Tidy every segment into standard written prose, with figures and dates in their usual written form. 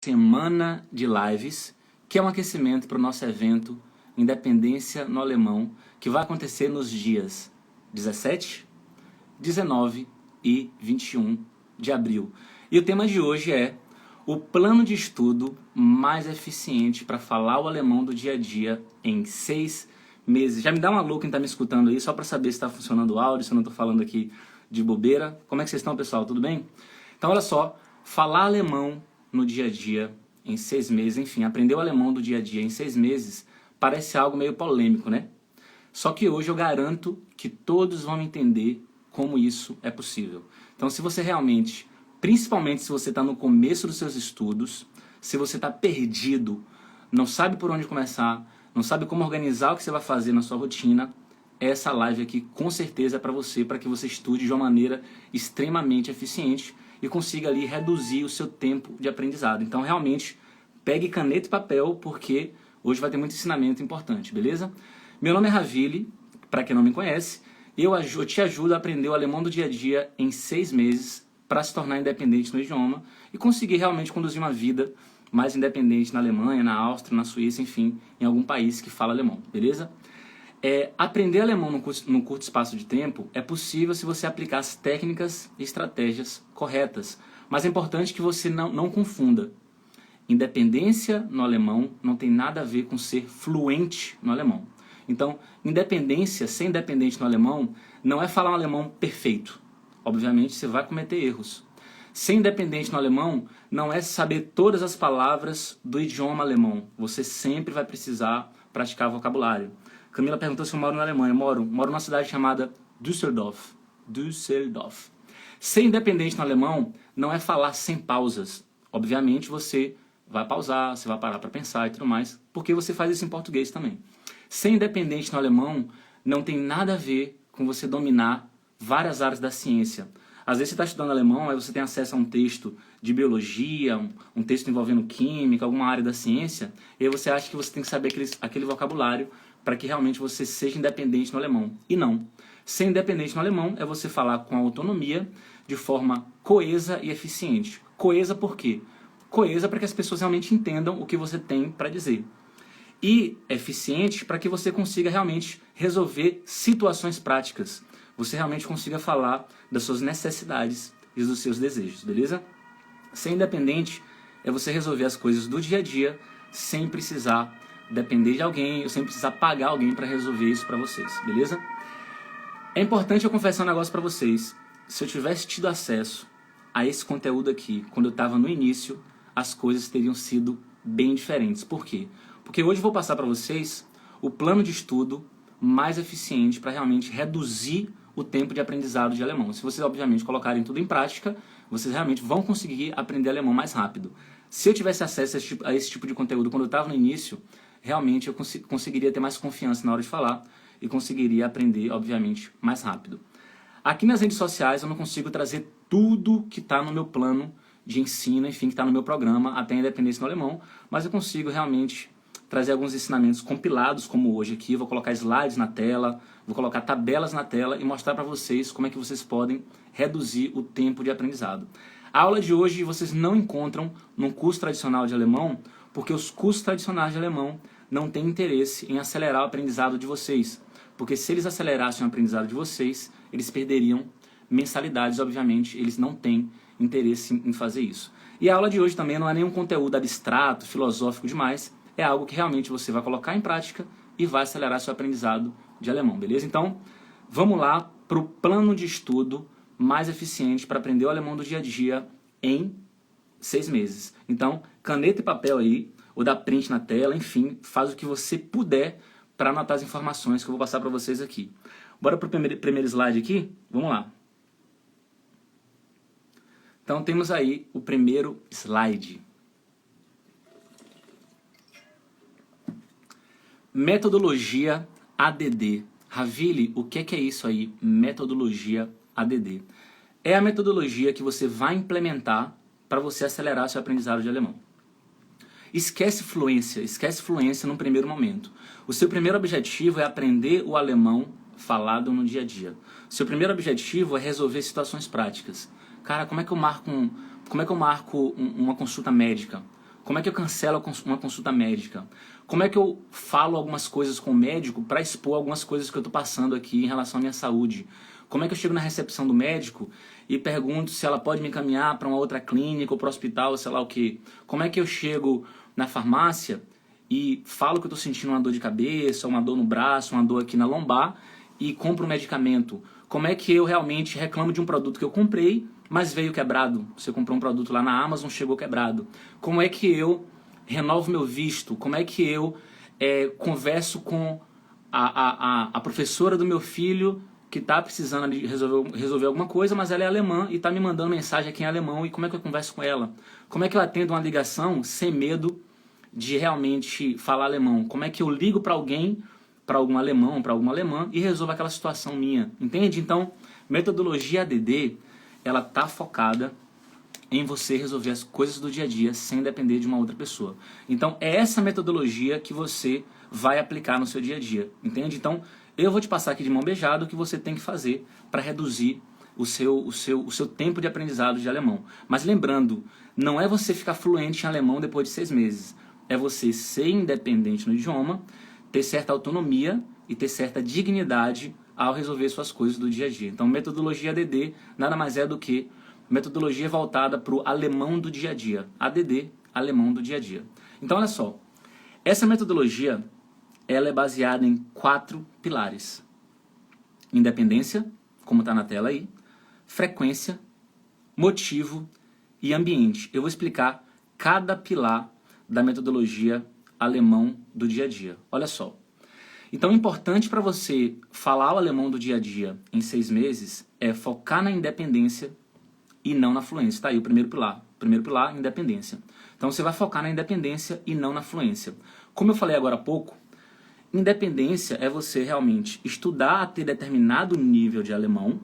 semana de lives, que é um aquecimento para o nosso evento Independência no Alemão, que vai acontecer nos dias 17, 19 e 21 de abril. E o tema de hoje é o plano de estudo mais eficiente para falar o alemão do dia a dia em 6 meses. Já me dá um alô quem está me escutando aí, só para saber se está funcionando o áudio, se eu não estou falando aqui de bobeira. Como é que vocês estão, pessoal? Tudo bem? Então, olha só, falar alemão no dia a dia em 6 meses, enfim, aprender o alemão do dia a dia em 6 meses parece algo meio polêmico, né? Só que hoje eu garanto que todos vão entender como isso é possível. Então, se você realmente, principalmente se você está no começo dos seus estudos, se você está perdido, não sabe por onde começar, não sabe como organizar o que você vai fazer na sua rotina, essa live aqui com certeza é para que você estude de uma maneira extremamente eficiente e consiga ali reduzir o seu tempo de aprendizado. Então, realmente, pegue caneta e papel, porque hoje vai ter muito ensinamento importante, beleza? Meu nome é Ravili, para quem não me conhece, eu te ajudo a aprender o alemão do dia a dia em 6 meses para se tornar independente no idioma e conseguir realmente conduzir uma vida mais independente na Alemanha, na Áustria, na Suíça, enfim, em algum país que fala alemão, beleza? Aprender alemão num curto espaço de tempo é possível se você aplicar as técnicas e estratégias corretas, mas é importante que você não confunda. Independência no alemão não tem nada a ver com ser fluente no alemão. Então, ser independente no alemão não é falar um alemão perfeito. Obviamente, você vai cometer erros. Ser independente no alemão não é saber todas as palavras do idioma alemão. Você sempre vai precisar praticar vocabulário. Camila perguntou se eu moro na Alemanha. Moro numa cidade chamada Düsseldorf. Düsseldorf. Ser independente no alemão não é falar sem pausas. Obviamente, você vai pausar, você vai parar para pensar e tudo mais, porque você faz isso em português também. Ser independente no alemão não tem nada a ver com você dominar várias áreas da ciência. Às vezes você está estudando alemão, aí você tem acesso a um texto de biologia, um texto envolvendo química, alguma área da ciência, e aí você acha que você tem que saber aquele vocabulário para que realmente você seja independente no alemão. E não. Ser independente no alemão é você falar com autonomia, de forma coesa e eficiente. Coesa por quê? Coesa para que as pessoas realmente entendam o que você tem para dizer. E eficiente para que você consiga realmente resolver situações práticas. Você realmente consiga falar das suas necessidades e dos seus desejos, beleza? Ser independente é você resolver as coisas do dia a dia sem precisar depender de alguém ou sem precisar pagar alguém para resolver isso para vocês, beleza? É importante eu confessar um negócio para vocês. Se eu tivesse tido acesso a esse conteúdo aqui quando eu estava no início, as coisas teriam sido bem diferentes. Por quê? Porque hoje eu vou passar para vocês o plano de estudo mais eficiente para realmente reduzir o tempo de aprendizado de alemão. Se vocês, obviamente, colocarem tudo em prática, vocês realmente vão conseguir aprender alemão mais rápido. Se eu tivesse acesso a esse tipo de conteúdo quando eu estava no início, realmente eu conseguiria ter mais confiança na hora de falar e conseguiria aprender, obviamente, mais rápido. Aqui nas redes sociais eu não consigo trazer tudo que está no meu plano de ensino, enfim, que está no meu programa até a independência no alemão, mas eu consigo realmente trazer alguns ensinamentos compilados, como hoje aqui. Vou colocar slides na tela, vou colocar tabelas na tela e mostrar para vocês como é que vocês podem reduzir o tempo de aprendizado. A aula de hoje vocês não encontram num curso tradicional de alemão, porque os cursos tradicionais de alemão não têm interesse em acelerar o aprendizado de vocês. Porque se eles acelerassem o aprendizado de vocês, eles perderiam mensalidades, obviamente, eles não têm interesse em fazer isso. E a aula de hoje também não é nenhum conteúdo abstrato, filosófico demais, é algo que realmente você vai colocar em prática e vai acelerar seu aprendizado de alemão, beleza? Então, vamos lá para o plano de estudo mais eficiente para aprender o alemão do dia a dia em 6 meses. Então, caneta e papel aí, ou dá print na tela, enfim, faz o que você puder para anotar as informações que eu vou passar para vocês aqui. Bora para o primeiro slide aqui? Vamos lá. Então, temos aí o primeiro slide. Metodologia ADD. Ravili, o que é isso aí? Metodologia ADD. É a metodologia que você vai implementar para você acelerar seu aprendizado de alemão. Esquece fluência num primeiro momento. O seu primeiro objetivo é aprender o alemão falado no dia a dia. O seu primeiro objetivo é resolver situações práticas. Cara, como é que eu marco uma consulta médica? Como é que eu cancelo uma consulta médica? Como é que eu falo algumas coisas com o médico para expor algumas coisas que eu estou passando aqui em relação à minha saúde? Como é que eu chego na recepção do médico e pergunto se ela pode me encaminhar para uma outra clínica ou para o hospital, sei lá o quê? Como é que eu chego na farmácia e falo que eu estou sentindo uma dor de cabeça, uma dor no braço, uma dor aqui na lombar e compro um medicamento? Como é que eu realmente reclamo de um produto que eu comprei, mas veio quebrado? Você comprou um produto lá na Amazon, chegou quebrado. Como é que eu renovo meu visto? Como é que eu converso com a professora do meu filho que está precisando de resolver alguma coisa, mas ela é alemã e está me mandando mensagem aqui em alemão, e como é que eu converso com ela? Como é que eu atendo uma ligação sem medo de realmente falar alemão? Como é que eu ligo para alguém, para algum alemão, para alguma alemã, e resolvo aquela situação minha? Entende? Então, metodologia ADD, ela está focada em você resolver as coisas do dia a dia sem depender de uma outra pessoa. Então, é essa metodologia que você vai aplicar no seu dia a dia, entende? Então, eu vou te passar aqui de mão beijada o que você tem que fazer para reduzir o seu tempo de aprendizado de alemão. Mas lembrando, não é você ficar fluente em alemão depois de 6 meses. É você ser independente no idioma, ter certa autonomia e ter certa dignidade ao resolver suas coisas do dia a dia. Então, metodologia ADD nada mais é do que metodologia voltada para o alemão do dia a dia. ADD, alemão do dia a dia. Então, olha só. Essa metodologia, ela é baseada em 4 pilares. Independência, como está na tela aí. Frequência, motivo e ambiente. Eu vou explicar cada pilar da metodologia alemão do dia a dia. Olha só. Então, importante para você falar o alemão do dia a dia em 6 meses é focar na independência e não na fluência. Tá aí o primeiro pilar. Primeiro pilar, independência. Então, você vai focar na independência e não na fluência. Como eu falei agora há pouco, independência é você realmente estudar a ter determinado nível de alemão,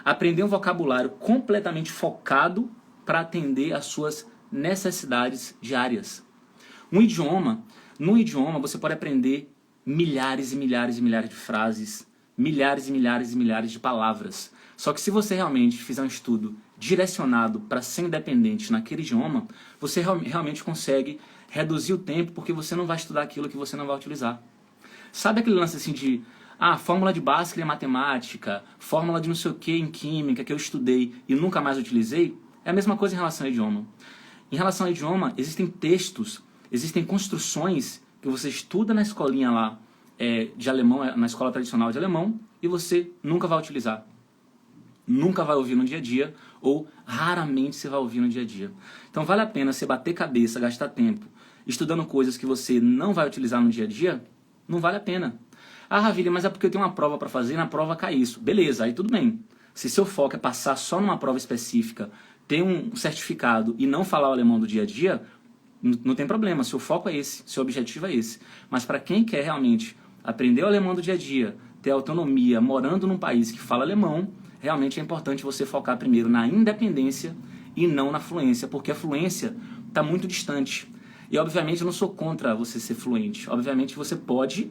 aprender um vocabulário completamente focado para atender às suas necessidades diárias. No idioma você pode aprender milhares e milhares e milhares de frases, milhares e milhares e milhares de palavras. Só que se você realmente fizer um estudo direcionado para ser independente naquele idioma, você realmente consegue reduzir o tempo, porque você não vai estudar aquilo que você não vai utilizar. Sabe aquele lance assim de fórmula de Bhaskara em matemática, fórmula de não sei o que em química que eu estudei e nunca mais utilizei? É a mesma coisa em relação ao idioma. Em relação ao idioma, existem textos, existem construções que você estuda na escolinha lá de alemão, na escola tradicional de alemão, e você nunca vai utilizar. Nunca vai ouvir no dia a dia, ou raramente você vai ouvir no dia a dia. Então vale a pena você bater cabeça, gastar tempo, estudando coisas que você não vai utilizar no dia a dia? Não vale a pena. Ravilha, mas é porque eu tenho uma prova para fazer e na prova cai isso. Beleza, aí tudo bem. Se seu foco é passar só numa prova específica, ter um certificado e não falar o alemão do dia a dia, não tem problema. Seu foco é esse, seu objetivo é esse. Mas para quem quer realmente aprender o alemão do dia a dia, ter autonomia, morando num país que fala alemão, realmente é importante você focar primeiro na independência e não na fluência, porque a fluência está muito distante. E obviamente eu não sou contra você ser fluente. Obviamente você pode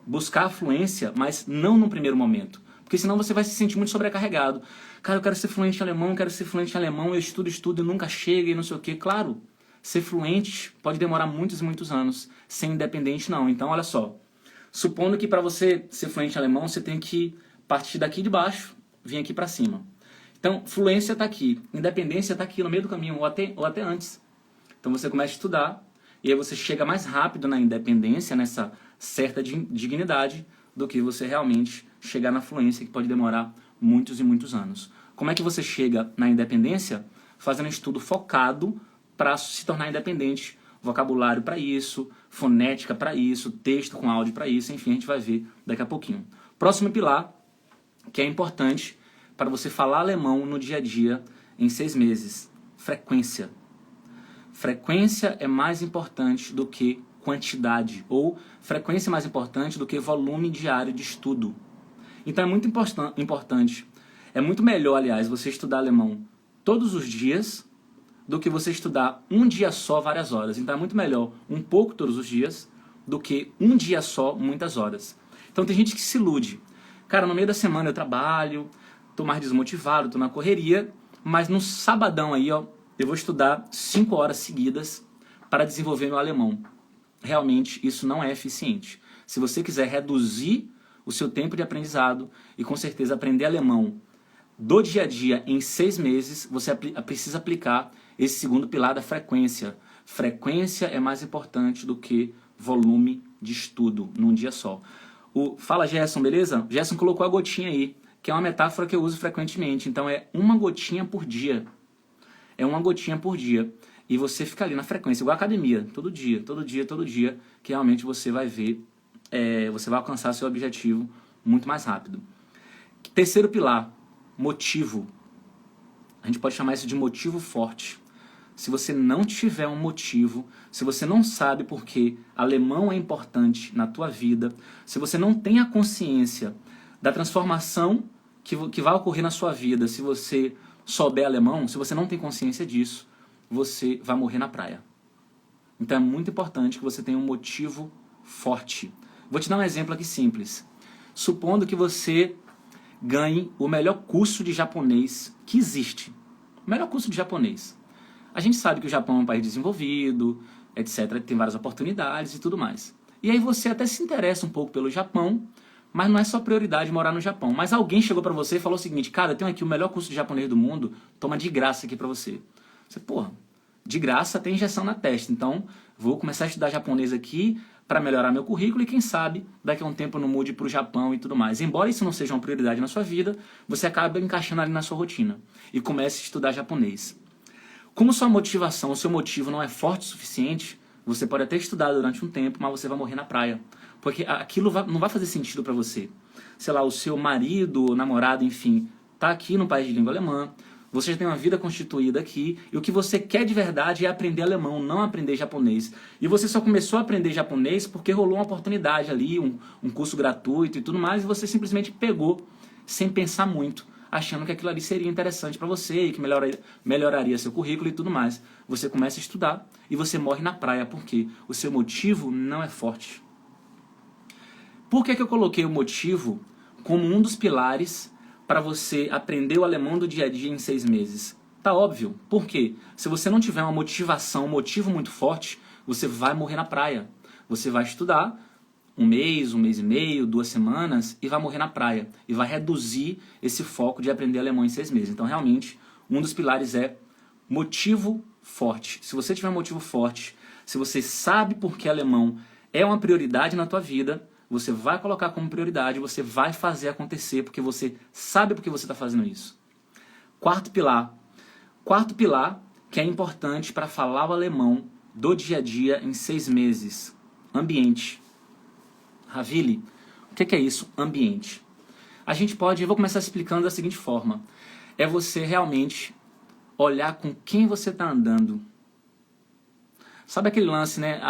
buscar a fluência, mas não no primeiro momento. Porque senão você vai se sentir muito sobrecarregado. Cara, eu quero ser fluente em alemão, eu estudo e nunca chega e não sei o quê. Claro, ser fluente pode demorar muitos e muitos anos. Ser independente não. Então, olha só. Supondo que para você ser fluente em alemão, você tem que partir daqui de baixo, vir aqui para cima. Então, fluência está aqui. Independência está aqui no meio do caminho, ou até antes. Então você começa a estudar, e aí você chega mais rápido na independência, nessa certa dignidade, do que você realmente chegar na fluência, que pode demorar muitos e muitos anos. Como é que você chega na independência? Fazendo um estudo focado para se tornar independente. Vocabulário para isso, fonética para isso, texto com áudio para isso, enfim, a gente vai ver daqui a pouquinho. Próximo pilar, que é importante para você falar alemão no dia a dia em 6 meses. Frequência. Frequência é mais importante do que quantidade, ou frequência é mais importante do que volume diário de estudo. Então é muito importante, é muito melhor, aliás, você estudar alemão todos os dias do que você estudar um dia só várias horas. Então é muito melhor um pouco todos os dias do que um dia só muitas horas. Então tem gente que se ilude. Cara, no meio da semana eu trabalho, tô mais desmotivado, tô na correria, mas no sabadão aí, ó, eu vou estudar 5 horas seguidas para desenvolver meu alemão. Realmente, isso não é eficiente. Se você quiser reduzir o seu tempo de aprendizado e, com certeza, aprender alemão do dia a dia em 6 meses, você precisa aplicar esse segundo pilar da frequência. Frequência é mais importante do que volume de estudo num dia só. Fala, Gerson, beleza? Gerson colocou a gotinha aí, que é uma metáfora que eu uso frequentemente. Então é uma gotinha por dia. É uma gotinha por dia. E você fica ali na frequência, igual a academia, todo dia, todo dia, todo dia, que realmente você vai ver, você vai alcançar seu objetivo muito mais rápido. Terceiro pilar, motivo. A gente pode chamar isso de motivo forte. Se você não tiver um motivo, se você não sabe por que alemão é importante na tua vida, se você não tem a consciência da transformação que vai ocorrer na sua vida se você souber alemão, se você não tem consciência disso, você vai morrer na praia. Então é muito importante que você tenha um motivo forte. Vou te dar um exemplo aqui simples. Supondo que você ganhe o melhor curso de japonês que existe. O melhor curso de japonês. A gente sabe que o Japão é um país desenvolvido, etc. Tem várias oportunidades e tudo mais. E aí você até se interessa um pouco pelo Japão, mas não é só prioridade morar no Japão. Mas alguém chegou pra você e falou o seguinte: cara, eu tenho aqui o melhor curso de japonês do mundo, toma de graça aqui pra você. Você, porra, de graça tem injeção na testa, então vou começar a estudar japonês aqui para melhorar meu currículo e quem sabe daqui a um tempo eu não mude para o Japão e tudo mais. Embora isso não seja uma prioridade na sua vida, você acaba encaixando ali na sua rotina e comece a estudar japonês. Como sua motivação, o seu motivo não é forte o suficiente, você pode até estudar durante um tempo, mas você vai morrer na praia. Porque aquilo não vai fazer sentido para você. Sei lá, o seu marido, namorado, enfim, tá aqui no país de língua alemã, você já tem uma vida constituída aqui, e o que você quer de verdade é aprender alemão, não aprender japonês. E você só começou a aprender japonês porque rolou uma oportunidade ali, um curso gratuito e tudo mais, e você simplesmente pegou, sem pensar muito, achando que aquilo ali seria interessante para você e que melhoraria seu currículo e tudo mais. Você começa a estudar e você morre na praia, porque o seu motivo não é forte. Por que eu coloquei o motivo como um dos pilares para você aprender o alemão do dia a dia em 6 meses? Tá óbvio. Por quê? Se você não tiver uma motivação, um motivo muito forte, você vai morrer na praia. Você vai estudar um mês e meio, 2 semanas e vai morrer na praia. E vai reduzir esse foco de aprender alemão em 6 meses. Então, realmente, um dos pilares é motivo forte. Se você tiver um motivo forte, se você sabe por que alemão é uma prioridade na tua vida, você vai colocar como prioridade, você vai fazer acontecer, porque você sabe por que você está fazendo isso. Quarto pilar que é importante para falar o alemão do dia a dia em 6 meses. Ambiente. Ravili, o que é isso? Ambiente. Eu vou começar explicando da seguinte forma. É você realmente olhar com quem você está andando. Sabe aquele lance, né?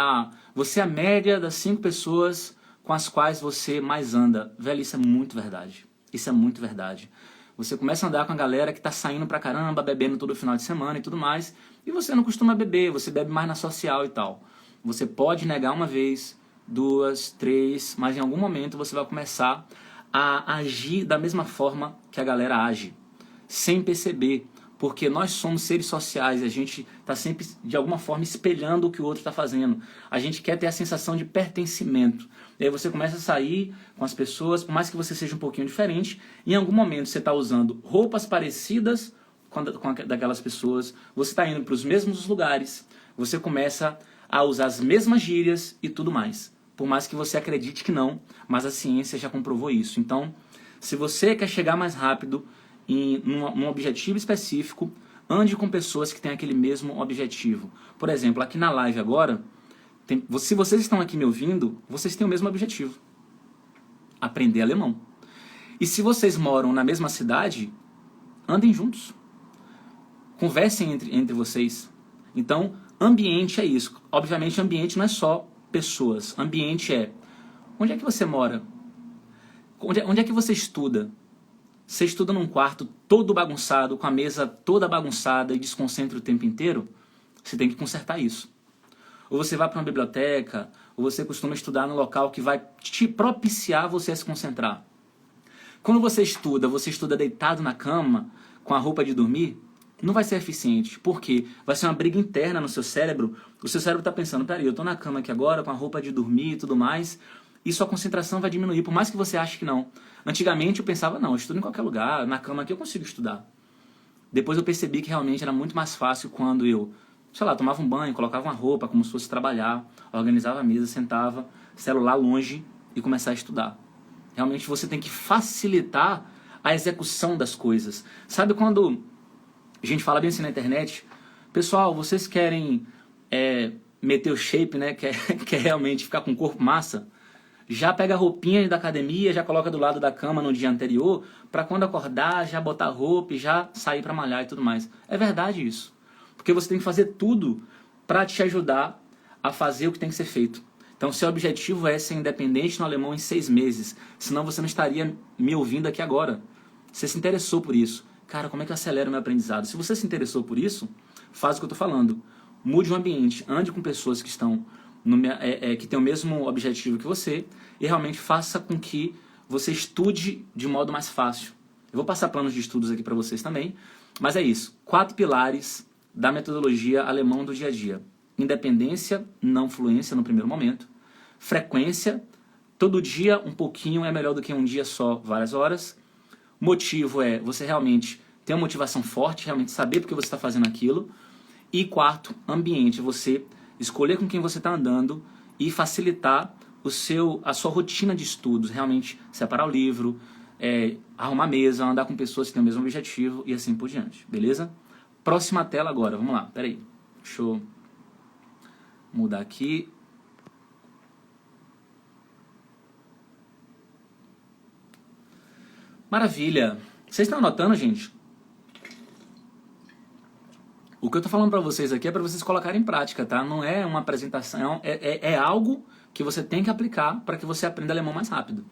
Você é a média das 5 pessoas com as quais você mais anda. Velho, isso é muito verdade. Isso é muito verdade. Você começa a andar com a galera que tá saindo pra caramba, bebendo todo final de semana e tudo mais, e você não costuma beber, você bebe mais na social e tal. Você pode negar uma vez, 2, 3, mas em algum momento você vai começar a agir da mesma forma que a galera age, sem perceber. Porque nós somos seres sociais, a gente está sempre, de alguma forma, espelhando o que o outro está fazendo. A gente quer ter a sensação de pertencimento. E aí você começa a sair com as pessoas, por mais que você seja um pouquinho diferente, em algum momento você está usando roupas parecidas com daquelas pessoas, você está indo para os mesmos lugares, você começa a usar as mesmas gírias e tudo mais. Por mais que você acredite que não, mas a ciência já comprovou isso. Então, se você quer chegar mais rápido num objetivo específico, ande com pessoas que têm aquele mesmo objetivo. Por exemplo, aqui na live agora, se vocês estão aqui me ouvindo, vocês têm o mesmo objetivo. Aprender alemão. E se vocês moram na mesma cidade, andem juntos. Conversem entre vocês. Então, ambiente é isso. Obviamente, ambiente não é só pessoas. Ambiente é: onde é que você mora? Onde é que você estuda? Você estuda num quarto todo bagunçado, com a mesa toda bagunçada e desconcentra o tempo inteiro? Você tem que consertar isso. Ou você vai para uma biblioteca, ou você costuma estudar num local que vai te propiciar você a se concentrar. Quando você estuda deitado na cama, com a roupa de dormir, não vai ser eficiente. Por quê? Vai ser uma briga interna no seu cérebro. O seu cérebro está pensando, peraí, eu tô na cama aqui agora, com a roupa de dormir e tudo mais, e sua concentração vai diminuir, por mais que você ache que não. Antigamente eu pensava, não, eu estudo em qualquer lugar, na cama aqui eu consigo estudar. Depois eu percebi que realmente era muito mais fácil quando eu, sei lá, tomava um banho, colocava uma roupa como se fosse trabalhar, organizava a mesa, sentava, celular longe e começar a estudar. Realmente você tem que facilitar a execução das coisas. Sabe quando a gente fala bem assim na internet, pessoal, vocês querem meter o shape, né? Quer realmente ficar com o corpo massa? Já pega a roupinha da academia, já coloca do lado da cama no dia anterior, para quando acordar, já botar roupa e já sair para malhar e tudo mais. É verdade isso. Porque você tem que fazer tudo para te ajudar a fazer o que tem que ser feito. Então, seu objetivo é ser independente no alemão em 6 meses. Senão você não estaria me ouvindo aqui agora. Você se interessou por isso. Cara, como é que eu acelero o meu aprendizado? Se você se interessou por isso, faz o que eu estou falando. Mude o ambiente, ande com pessoas que estão que têm o mesmo objetivo que você e realmente faça com que você estude de modo mais fácil. Eu vou passar planos de estudos aqui para vocês também, mas é isso. 4 pilares da metodologia alemão do dia a dia. Independência, não fluência no primeiro momento. Frequência, todo dia um pouquinho é melhor do que um dia só, várias horas. Motivo é você realmente ter uma motivação forte, realmente saber porque você está fazendo aquilo. E 4, ambiente, você escolher com quem você está andando e facilitar a sua rotina de estudos, realmente separar o livro, arrumar a mesa, andar com pessoas que têm o mesmo objetivo e assim por diante, beleza? Próxima tela agora, vamos lá, peraí, deixa eu mudar aqui. Maravilha! Vocês estão anotando, gente? O que eu tô falando pra vocês aqui é pra vocês colocarem em prática, tá? Não é uma apresentação, é algo que você tem que aplicar para que você aprenda alemão mais rápido.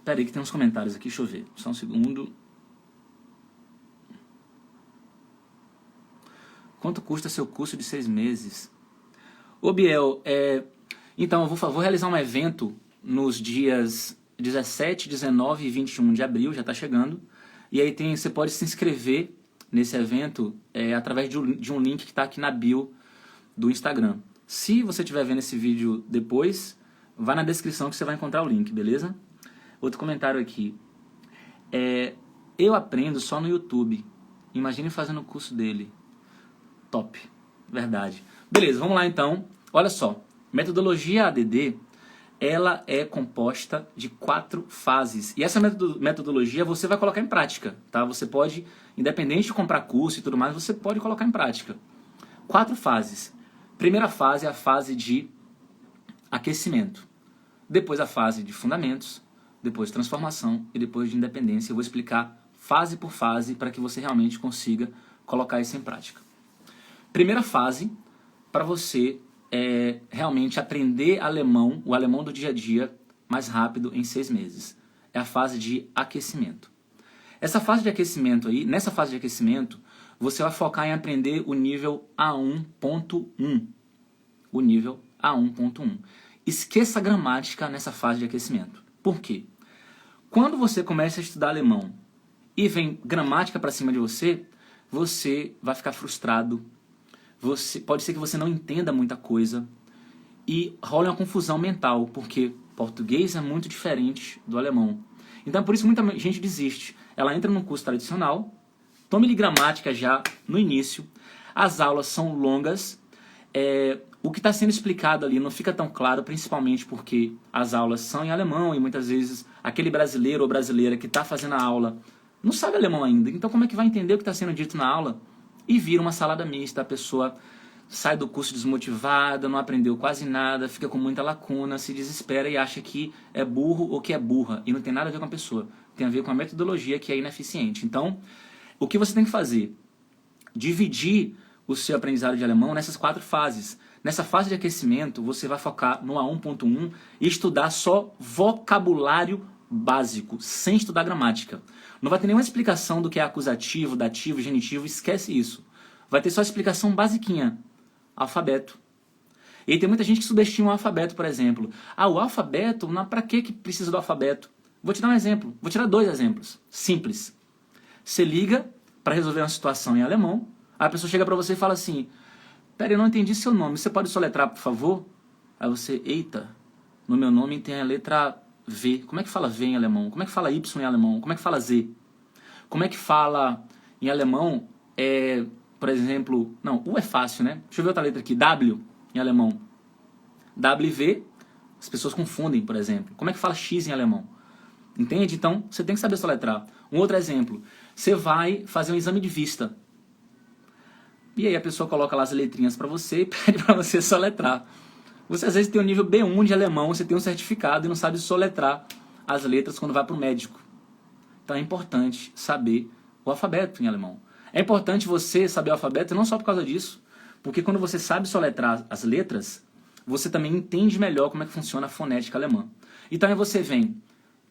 Peraí que tem uns comentários aqui, deixa eu ver. Só um segundo. Quanto custa seu curso de 6 meses? Ô Biel, então eu vou realizar um evento nos dias 17, 19 e 21 de abril, já tá chegando. E aí você pode se inscrever nesse evento através de um link que está aqui na bio do Instagram. Se você estiver vendo esse vídeo depois, vai na descrição que você vai encontrar o link, beleza? Outro comentário aqui. Eu aprendo só no YouTube. Imagine fazendo o curso dele. Top. Verdade. Beleza, vamos lá então. Olha só. Metodologia ADD, ela é composta de 4 fases. E essa metodologia você vai colocar em prática, tá? Você pode, independente de comprar curso e tudo mais, você pode colocar em prática. 4 fases. Primeira fase é a fase de aquecimento. Depois a fase de fundamentos, depois transformação e depois de independência. Eu vou explicar fase por fase para que você realmente consiga colocar isso em prática. Primeira fase, para você realmente aprender alemão, o alemão do dia a dia, mais rápido em 6 meses. É a fase de aquecimento. Essa fase de aquecimento aí, nessa fase de aquecimento, você vai focar em aprender o nível A1.1. O nível A1.1. Esqueça a gramática nessa fase de aquecimento. Por quê? Quando você começa a estudar alemão e vem gramática para cima de você, você vai ficar frustrado. Pode ser que você não entenda muita coisa e rola uma confusão mental, porque português é muito diferente do alemão. Então por isso muita gente desiste. Ela entra num curso tradicional, tome-lhe gramática já no início, as aulas são longas, o que está sendo explicado ali não fica tão claro, principalmente porque as aulas são em alemão e muitas vezes aquele brasileiro ou brasileira que está fazendo a aula não sabe alemão ainda. Então como é que vai entender o que está sendo dito na aula? E vira uma salada mista, a pessoa sai do curso desmotivada, não aprendeu quase nada, fica com muita lacuna, se desespera e acha que é burro ou que é burra. E não tem nada a ver com a pessoa, tem a ver com a metodologia que é ineficiente. Então, o que você tem que fazer? Dividir o seu aprendizado de alemão nessas 4 fases. Nessa fase de aquecimento, você vai focar no A1.1 e estudar só vocabulário básico, sem estudar gramática. Não vai ter nenhuma explicação do que é acusativo, dativo, genitivo, esquece isso. Vai ter só explicação basiquinha. Alfabeto. E aí tem muita gente que subestima o alfabeto, por exemplo. O alfabeto, pra que precisa do alfabeto? Vou te dar um exemplo. Vou tirar 2 exemplos. Simples. Você liga para resolver uma situação em alemão, aí a pessoa chega para você e fala assim, pera, eu não entendi seu nome, você pode soletrar, por favor? Aí você, eita, no meu nome tem a letra V. Como é que fala V em alemão? Como é que fala Y em alemão? Como é que fala Z? Como é que fala em alemão, por exemplo, não, U é fácil, né? Deixa eu ver outra letra aqui, W em alemão. WV, as pessoas confundem, por exemplo. Como é que fala X em alemão? Entende? Então, você tem que saber soletrar. Um outro exemplo, você vai fazer um exame de vista. E aí a pessoa coloca lá as letrinhas para você e pede para você soletrar. Você às vezes tem um nível B1 de alemão, você tem um certificado e não sabe soletrar as letras quando vai para o médico. Então é importante saber o alfabeto em alemão. É importante você saber o alfabeto não só por causa disso, porque quando você sabe soletrar as letras, você também entende melhor como é que funciona a fonética alemã. Então aí você vem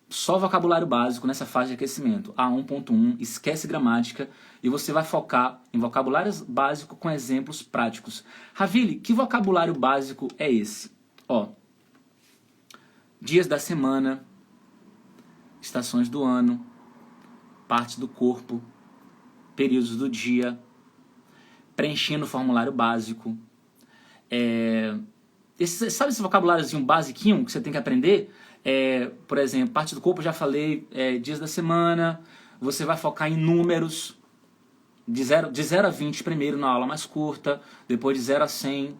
só vocabulário básico nessa fase de aquecimento, A1.1, esquece gramática, e você vai focar em vocabulário básico com exemplos práticos. Ravili, que vocabulário básico é esse? Ó, dias da semana, estações do ano, partes do corpo, períodos do dia, preenchendo o formulário básico. Sabe esse vocabuláriozinho basiquinho que você tem que aprender? Por exemplo, parte do corpo, eu já falei, dias da semana, você vai focar em números, de 0 a 20 primeiro na aula mais curta, depois de 0 a 100,